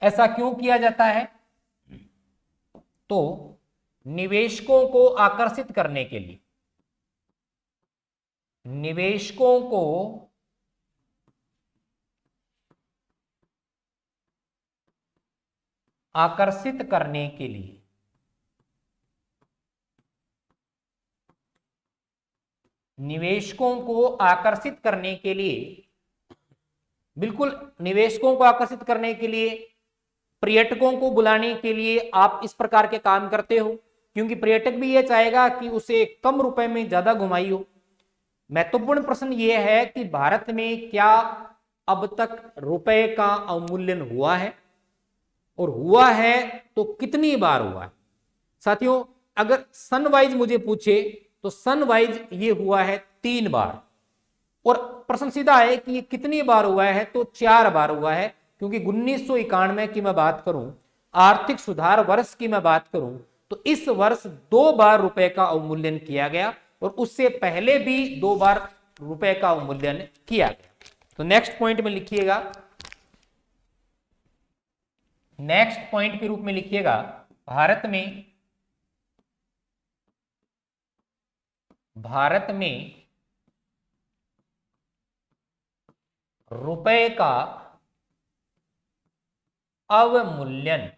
Speaker 1: ऐसा क्यों किया जाता है? तो निवेशकों को आकर्षित करने के लिए, निवेशकों को आकर्षित करने के लिए निवेशकों को आकर्षित करने के लिए बिल्कुल निवेशकों को आकर्षित करने के लिए, पर्यटकों को बुलाने के लिए आप इस प्रकार के काम करते हो, क्योंकि पर्यटक भी ये चाहेगा कि उसे कम रुपए में ज्यादा घुमाई हो। महत्वपूर्ण प्रश्न ये है कि भारत में क्या अब तक रुपए का अवमूल्यन हुआ है, और हुआ है तो कितनी बार हुआ है? साथियों, अगर सन वाइज मुझे पूछे तो सन वाइज ये हुआ है 3 बार। और प्रश्न सीधा है कि ये कितनी बार हुआ है, तो 4 बार हुआ है। क्योंकि 1991 की मैं बात करूं, आर्थिक सुधार वर्ष की मैं बात करूं, तो इस वर्ष 2 बार रुपए का अवमूल्यन किया गया, और उससे पहले भी 2 बार रुपए का अवमूल्यन किया गया। तो नेक्स्ट पॉइंट में लिखिएगा, नेक्स्ट पॉइंट के रूप में लिखिएगा, भारत में रुपए का अवमूल्यन,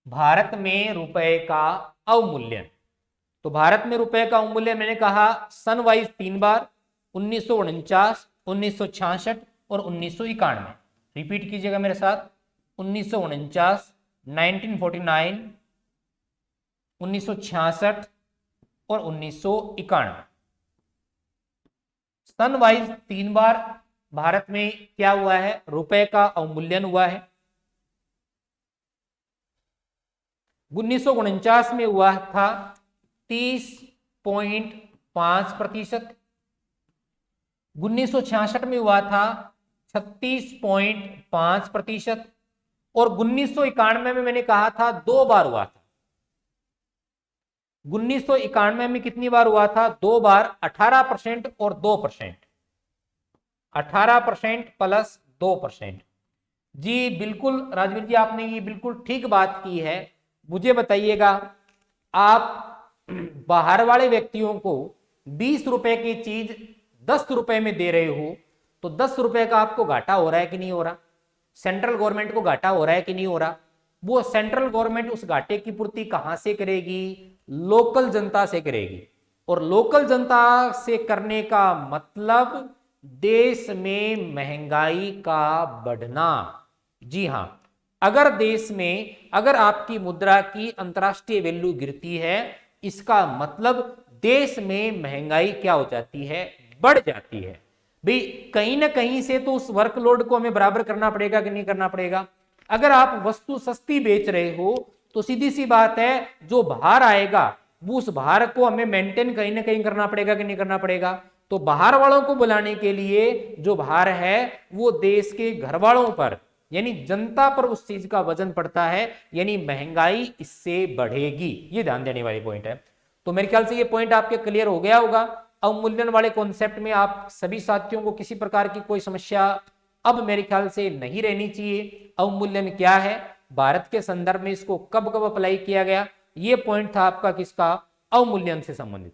Speaker 1: भारत में रुपए का अवमूल्यन। तो भारत में रुपए का अवमूल्यन मैंने कहा सन वाइज 3 बार, 1949, 1966 और 1991। रिपीट कीजिएगा मेरे साथ, 1949, 1949, 1966 और 1991। सन वाइज 3 बार भारत में क्या हुआ है, रुपए का अवमूल्यन हुआ है। 1949 में हुआ था 30.5%। 1966 में हुआ था 36.5%। और 1991 में मैंने कहा था 2 बार हुआ था। 1991 में कितनी बार हुआ था, 2 बार, 18% और 2%। 18% प्लस 2%। जी बिल्कुल राजवीर जी, आपने ये बिल्कुल ठीक बात की है। मुझे बताइएगा, आप बाहर वाले व्यक्तियों को 20 रुपए की चीज 10 रुपए में दे रहे हो, तो 10 रुपए का आपको घाटा हो रहा है कि नहीं हो रहा? सेंट्रल गवर्नमेंट को घाटा हो रहा है कि नहीं हो रहा? वो सेंट्रल गवर्नमेंट उस घाटे की पूर्ति कहां से करेगी? लोकल जनता से करेगी। और लोकल जनता से करने का मतलब देश में महंगाई का बढ़ना। जी हां, अगर देश में, अगर आपकी मुद्रा की अंतरराष्ट्रीय वैल्यू गिरती है, इसका मतलब देश में महंगाई क्या हो जाती है, बढ़ जाती है। भाई कहीं ना कहीं से तो उस वर्कलोड को हमें बराबर करना पड़ेगा कि नहीं करना पड़ेगा? अगर आप वस्तु सस्ती बेच रहे हो तो सीधी सी बात है, जो भार आएगा वो उस भार को हमें मेंटेन कहीं ना कहीं करना पड़ेगा कि नहीं करना पड़ेगा? तो बाहर वालों को बुलाने के लिए जो भार है वो देश के घर वालों पर, यानी जनता पर उस चीज का वजन पड़ता है, यानी महंगाई इससे बढ़ेगी। ये ध्यान देने वाली पॉइंट है। तो मेरे ख्याल से ये पॉइंट आपके क्लियर हो गया होगा। अवमूल्यन वाले कॉन्सेप्ट में आप सभी साथियों को किसी प्रकार की कोई समस्या अब मेरे ख्याल से नहीं रहनी चाहिए। अवमूल्यन क्या है, भारत के संदर्भ में इसको कब कब अप्लाई किया गया, ये पॉइंट था आपका किसका, अवमूल्यन से संबंधित।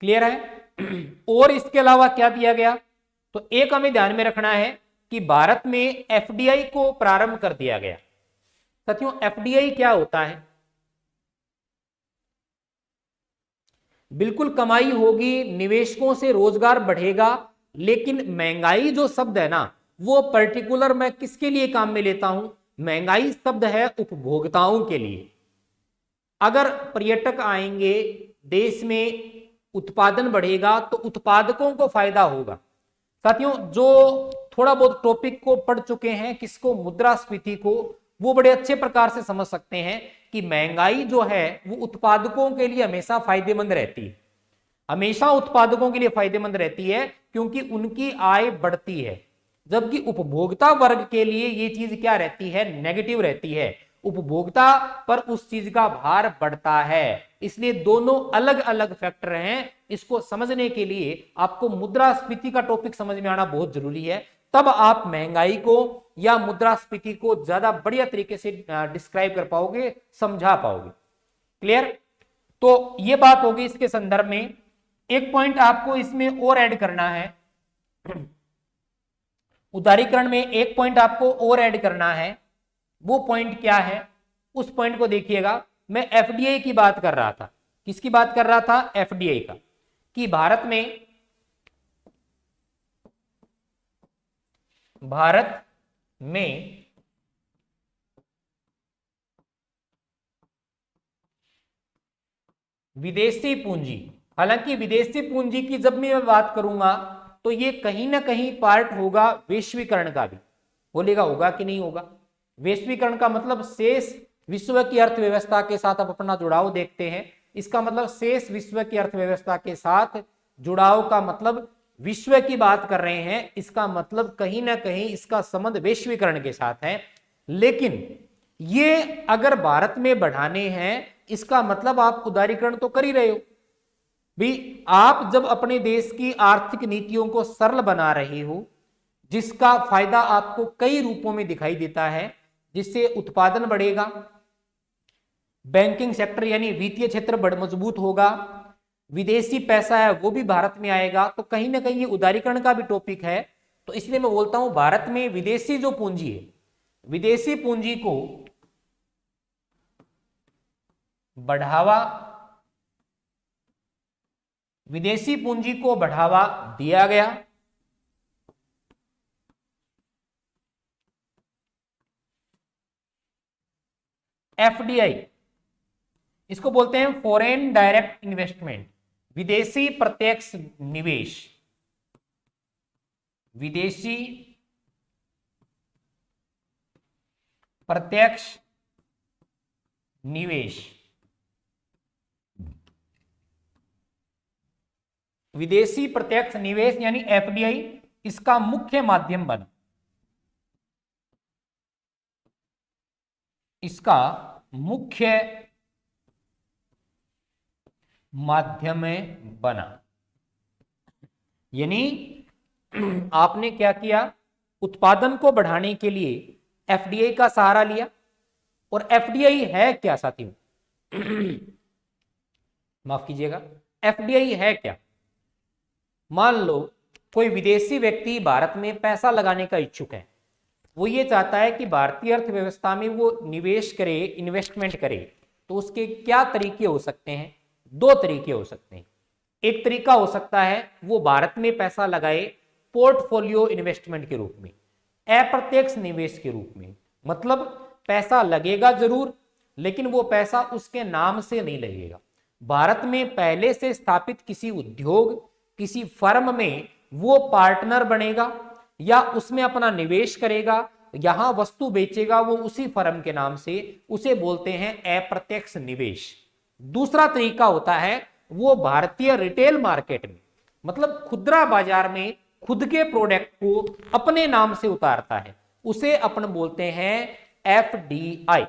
Speaker 1: क्लियर है? और इसके अलावा क्या दिया गया, तो एक हमें ध्यान में रखना है कि भारत में एफडीआई को प्रारंभ कर दिया गया। साथियों एफडीआई क्या होता है? बिल्कुल कमाई होगी, निवेशकों से रोजगार बढ़ेगा, लेकिन महंगाई जो शब्द है ना, वो पर्टिकुलर मैं किसके लिए काम में लेता हूं? महंगाई शब्द है उपभोक्ताओं के लिए। अगर पर्यटक आएंगे, देश में उत्पादन बढ़ेगा तो उत्पादकों को फायदा होगा। साथियों जो थोड़ा बहुत टॉपिक को पढ़ चुके हैं, किसको, मुद्रास्फीति को, वो बड़े अच्छे प्रकार से समझ सकते हैं कि महंगाई जो है वो उत्पादकों के लिए हमेशा फायदेमंद रहती है। हमेशा उत्पादकों के लिए फायदेमंद रहती है क्योंकि उनकी आय बढ़ती है, जबकि उपभोक्ता वर्ग के लिए ये चीज क्या रहती है, नेगेटिव रहती है। उपभोक्ता पर उस चीज का भार बढ़ता है। इसलिए दोनों अलग अलग फैक्टर हैं। इसको समझने के लिए आपको मुद्रास्फीति का टॉपिक समझ में आना बहुत जरूरी है, तब आप महंगाई को या मुद्रास्फीति को ज्यादा बढ़िया तरीके से डिस्क्राइब कर पाओगे, समझा पाओगे। क्लियर? तो ये बात होगी इसके संदर्भ में। एक पॉइंट आपको इसमें और ऐड करना है, उदारीकरण में एक पॉइंट आपको और ऐड करना है। वो पॉइंट क्या है, उस पॉइंट को देखिएगा। मैं एफडीआई की बात कर रहा था। किसकी बात कर रहा था? एफडीआई का, कि भारत में विदेशी पूंजी, हालांकि विदेशी पूंजी की जब मैं बात करूंगा तो ये कहीं ना कहीं पार्ट होगा वैश्वीकरण का भी। बोलेगा होगा कि नहीं होगा? वैश्वीकरण का मतलब शेष विश्व की अर्थव्यवस्था के साथ आप अपना जुड़ाव देखते हैं। इसका मतलब शेष विश्व की अर्थव्यवस्था के साथ जुड़ाव का मतलब विश्व की बात कर रहे हैं, इसका मतलब कहीं ना कहीं इसका संबंध वैश्वीकरण के साथ है। लेकिन ये अगर भारत में बढ़ाने हैं, इसका मतलब आप उदारीकरण तो कर ही रहे हो। भी आप जब अपने देश की आर्थिक नीतियों को सरल बना रहे हो, जिसका फायदा आपको कई रूपों में दिखाई देता है, जिससे उत्पादन बढ़ेगा, बैंकिंग सेक्टर यानी वित्तीय क्षेत्र बड़ मजबूत होगा, विदेशी पैसा है वो भी भारत में आएगा, तो कहीं ना कहीं ये उदारीकरण का भी टॉपिक है। तो इसलिए मैं बोलता हूं भारत में विदेशी जो पूंजी है, विदेशी पूंजी को बढ़ावा, विदेशी पूंजी को बढ़ावा दिया गया। एफडीआई, इसको बोलते हैं फॉरेन डायरेक्ट इन्वेस्टमेंट, विदेशी प्रत्यक्ष निवेश, विदेशी प्रत्यक्ष निवेश, विदेशी प्रत्यक्ष निवेश यानी एफडीआई इसका मुख्य माध्यम बना, इसका मुख्य माध्यम बना। यानी आपने क्या किया, उत्पादन को बढ़ाने के लिए एफडीआई का सहारा लिया। और एफडीआई है क्या साथियों? माफ कीजिएगा, एफडीआई है क्या? मान लो कोई विदेशी व्यक्ति भारत में पैसा लगाने का इच्छुक है, वो ये चाहता है कि भारतीय अर्थव्यवस्था में वो निवेश करे, इन्वेस्टमेंट करे, तो उसके क्या तरीके हो सकते हैं? दो तरीके हो सकते हैं। एक तरीका हो सकता है वो भारत में पैसा लगाए पोर्टफोलियो इन्वेस्टमेंट के रूप में, अप्रत्यक्ष निवेश के रूप में, मतलब पैसा लगेगा जरूर लेकिन वो पैसा उसके नाम से नहीं लगेगा। भारत में पहले से स्थापित किसी उद्योग, किसी फर्म में वो पार्टनर बनेगा या उसमें अपना निवेश करेगा, यहां वस्तु बेचेगा वो उसी फर्म के नाम से, उसे बोलते हैं अप्रत्यक्ष निवेश। दूसरा तरीका होता है वो भारतीय रिटेल मार्केट में, मतलब खुदरा बाजार में खुद के प्रोडक्ट को अपने नाम से उतारता है, उसे अपन बोलते हैं एफडीआई,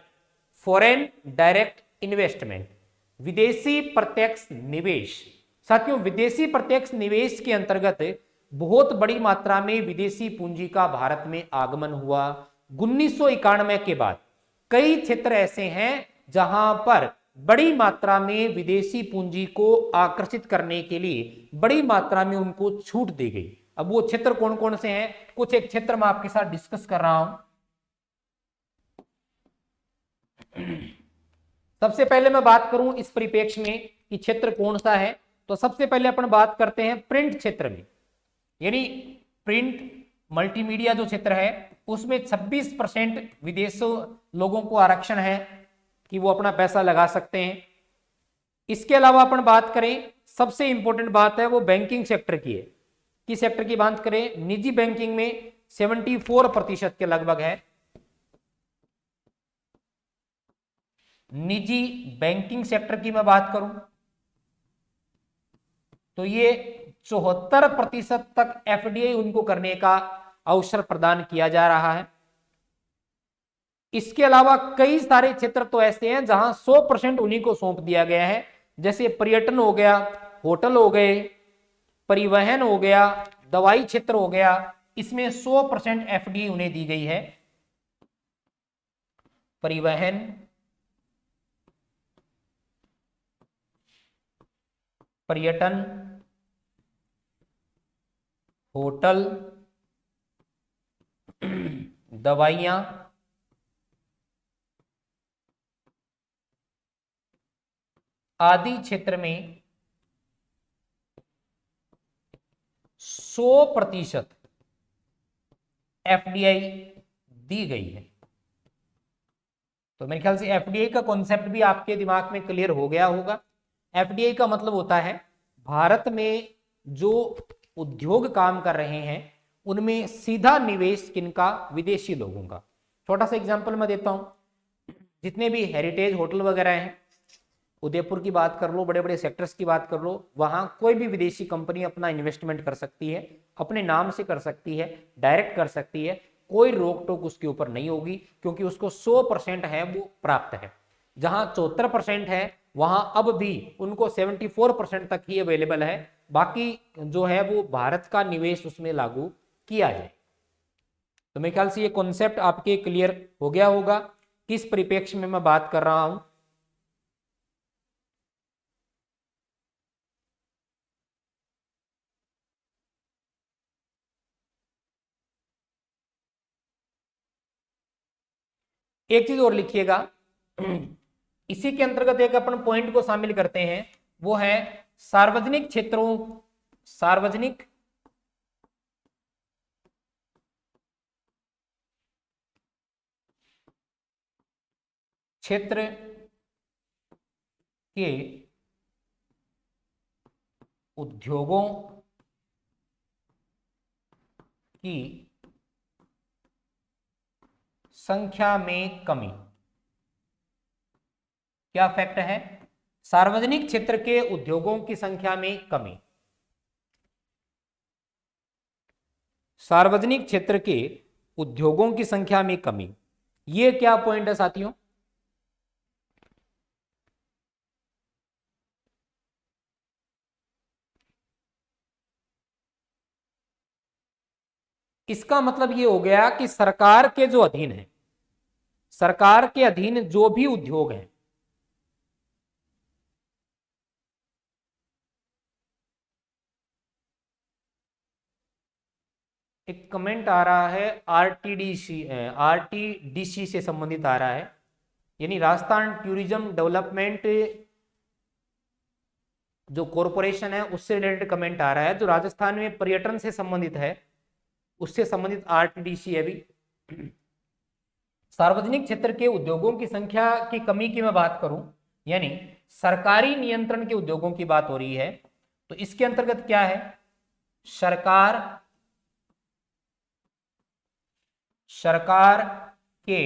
Speaker 1: फॉरेन डायरेक्ट इन्वेस्टमेंट, विदेशी प्रत्यक्ष निवेश। साथियों, विदेशी प्रत्यक्ष निवेश के अंतर्गत बहुत बड़ी मात्रा में विदेशी पूंजी का भारत में आगमन हुआ। 1991 के बाद कई क्षेत्र ऐसे हैं जहां पर बड़ी मात्रा में विदेशी पूंजी को आकर्षित करने के लिए बड़ी मात्रा में उनको छूट दी गई। अब वो क्षेत्र कौन कौन से हैं, कुछ एक क्षेत्र मैं आपके साथ डिस्कस कर रहा हूं। सबसे पहले मैं बात करूं इस परिप्रेक्ष्य में कि क्षेत्र कौन सा है, तो सबसे पहले अपन बात करते हैं प्रिंट क्षेत्र में, यानी प्रिंट मल्टीमीडिया जो क्षेत्र है उसमें 26% विदेशों लोगों को आरक्षण है कि वो अपना पैसा लगा सकते हैं। इसके अलावा अपन बात करें, सबसे इंपॉर्टेंट बात है वो बैंकिंग सेक्टर की है। किस सेक्टर की बात करें? निजी बैंकिंग में 74% के लगभग है। निजी बैंकिंग सेक्टर की मैं बात करूं तो ये 74% तक एफडीआई उनको करने का अवसर प्रदान किया जा रहा है। इसके अलावा कई सारे क्षेत्र तो ऐसे हैं जहां 100% उन्हीं को सौंप दिया गया है, जैसे पर्यटन हो गया, होटल हो गए, परिवहन हो गया, दवाई क्षेत्र हो गया, इसमें 100% एफडीआई उन्हें दी गई है। परिवहन, पर्यटन, होटल, दवाइयां, आदि क्षेत्र में 100% एफडीआई दी गई है। तो मेरे ख्याल से एफडीआई का कॉन्सेप्ट भी आपके दिमाग में क्लियर हो गया होगा। एफडीआई का मतलब होता है भारत में जो उद्योग काम कर रहे हैं उनमें सीधा निवेश किनका? विदेशी लोगों का। छोटा सा एग्जांपल मैं देता हूं, जितने भी हेरिटेज होटल वगैरह हैं, उदयपुर की बात कर लो, बड़े बड़े सेक्टर्स की बात कर लो, वहां कोई भी विदेशी कंपनी अपना इन्वेस्टमेंट कर सकती है, अपने नाम से कर सकती है, डायरेक्ट कर सकती है, कोई रोक टोक उसके ऊपर नहीं होगी, क्योंकि उसको 100% है वो प्राप्त है। जहां 74% है वहां अब भी उनको 74% तक ही अवेलेबल है, बाकी जो है वो भारत का निवेश उसमें लागू किया जाए। तो मेरे ख्याल से ये कॉन्सेप्ट आपके क्लियर हो गया होगा किस परिप्रेक्ष्य में मैं बात कर रहा हूं। एक चीज और लिखिएगा, इसी के अंतर्गत एक अपन पॉइंट को शामिल करते हैं, वो है सार्वजनिक क्षेत्रों, सार्वजनिक क्षेत्र के उद्योगों की संख्या में कमी। क्या फैक्ट है? सार्वजनिक क्षेत्र के उद्योगों की संख्या में कमी। सार्वजनिक क्षेत्र के उद्योगों की संख्या में कमी, ये क्या पॉइंट है साथियों? इसका मतलब ये हो गया कि सरकार के जो अधीन है, सरकार के अधीन जो भी उद्योग हैं, एक कमेंट आ रहा है आरटीडीसी से संबंधित आ रहा है, यानी राजस्थान टूरिज्म डेवलपमेंट जो कॉरपोरेशन है उससे रिलेटेड कमेंट आ रहा है, जो राजस्थान में पर्यटन से संबंधित है उससे संबंधित आरटीडीसी है। भी सार्वजनिक क्षेत्र के उद्योगों की संख्या की कमी की मैं बात करूं, यानी सरकारी नियंत्रण के उद्योगों की बात हो रही है, तो इसके अंतर्गत क्या है? सरकार के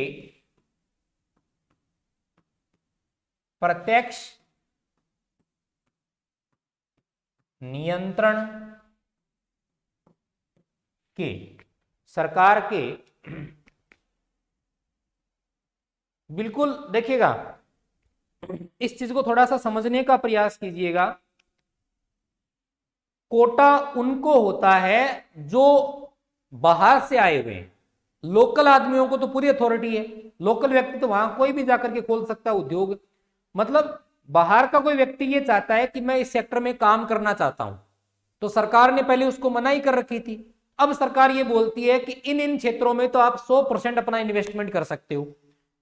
Speaker 1: प्रत्यक्ष नियंत्रण के, सरकार के बिल्कुल देखिएगा, इस चीज को थोड़ा सा समझने का प्रयास कीजिएगा। कोटा उनको होता है जो बाहर से आए हुए हैं, लोकल आदमियों को तो पूरी अथॉरिटी है, लोकल व्यक्ति तो वहां कोई भी जाकर के खोल सकता है उद्योग। मतलब बाहर का कोई व्यक्ति ये चाहता है कि मैं इस सेक्टर में काम करना चाहता हूं, तो सरकार ने पहले उसको मनाही कर रखी थी। अब सरकार ये बोलती है कि इन इन क्षेत्रों में तो आप 100% अपना इन्वेस्टमेंट कर सकते हो,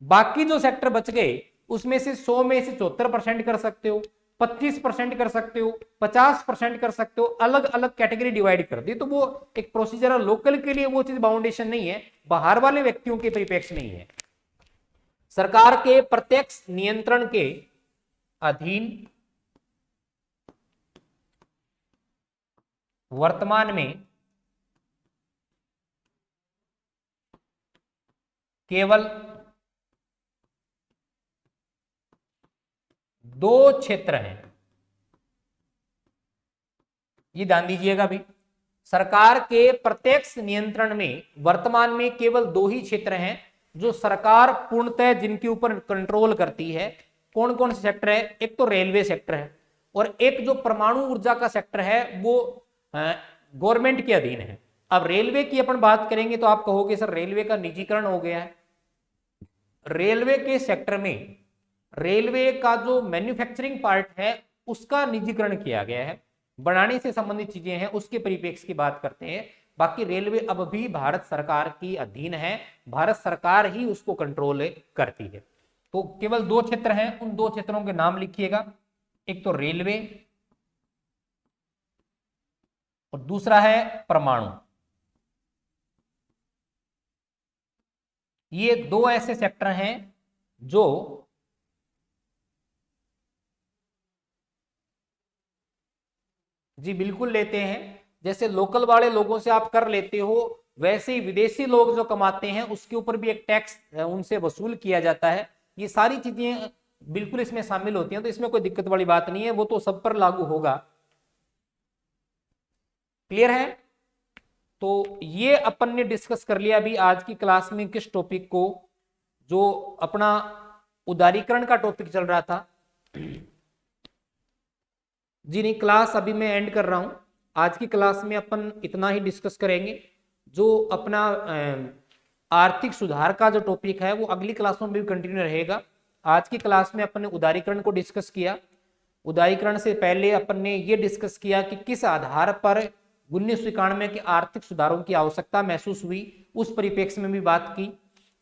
Speaker 1: बाकी जो सेक्टर बच गए उसमें से 100 में से 74% कर सकते हो, 25% कर सकते हो, 50% कर सकते हो, अलग अलग कैटेगरी डिवाइड कर दी। तो वो एक प्रोसीजर है, लोकल के लिए वो चीज बाउंडेशन नहीं है, बाहर वाले व्यक्तियों के परिप्रेक्ष्य नहीं है। सरकार के प्रत्यक्ष नियंत्रण के अधीन वर्तमान में केवल 2 क्षेत्र हैं। ये ध्यान दीजिएगा भी, सरकार के प्रत्यक्ष नियंत्रण में वर्तमान में केवल 2 ही क्षेत्र हैं जो सरकार पूर्णतः जिनके ऊपर कंट्रोल करती है। कौन कौन से सेक्टर है? एक तो रेलवे सेक्टर है, और एक जो परमाणु ऊर्जा का सेक्टर है वो गवर्नमेंट के अधीन है। अब रेलवे की अपन बात करेंगे तो आप कहोगे सर रेलवे का निजीकरण हो गया है। रेलवे के सेक्टर में रेलवे का जो मैन्युफैक्चरिंग पार्ट है उसका निजीकरण किया गया है, बनाने से संबंधित चीजें हैं उसके परिप्रेक्ष्य की बात करते हैं। बाकी रेलवे अब भी भारत सरकार की अधीन है, भारत सरकार ही उसको कंट्रोल करती है। तो केवल 2 क्षेत्र हैं, उन 2 क्षेत्रों के नाम लिखिएगा, एक तो रेलवे और दूसरा है परमाणु। ये 2 ऐसे सेक्टर हैं जो जी बिल्कुल लेते हैं। जैसे लोकल वाले लोगों से आप कर लेते हो, वैसे ही विदेशी लोग जो कमाते हैं उसके ऊपर भी एक टैक्स उनसे वसूल किया जाता है। ये सारी चीजें बिल्कुल इसमें शामिल होती हैं, तो इसमें कोई दिक्कत वाली बात नहीं है, वो तो सब पर लागू होगा। क्लियर है? तो ये अपन ने डिस्कस कर लिया अभी आज की क्लास में किस टॉपिक को, जो अपना उदारीकरण का टॉपिक चल रहा था। जी नहीं, क्लास अभी मैं एंड कर रहा हूं। आज की क्लास में अपन इतना ही डिस्कस करेंगे। जो अपना आर्थिक सुधार का जो टॉपिक है वो अगली क्लासों में भी कंटिन्यू रहेगा। आज की क्लास में अपन ने उदारीकरण को डिस्कस किया। उदारीकरण से पहले अपन ने ये डिस्कस किया कि किस आधार पर 1991 के आर्थिक सुधारों की आवश्यकता महसूस हुई, उस परिप्रेक्ष्य में भी बात की।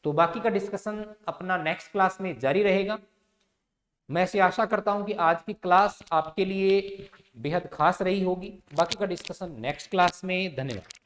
Speaker 1: तो बाकी का डिस्कशन अपना नेक्स्ट क्लास में जारी रहेगा। मैं ऐसी आशा करता हूं कि आज की क्लास आपके लिए बेहद खास रही होगी। बाकी का डिस्कशन नेक्स्ट क्लास में। धन्यवाद।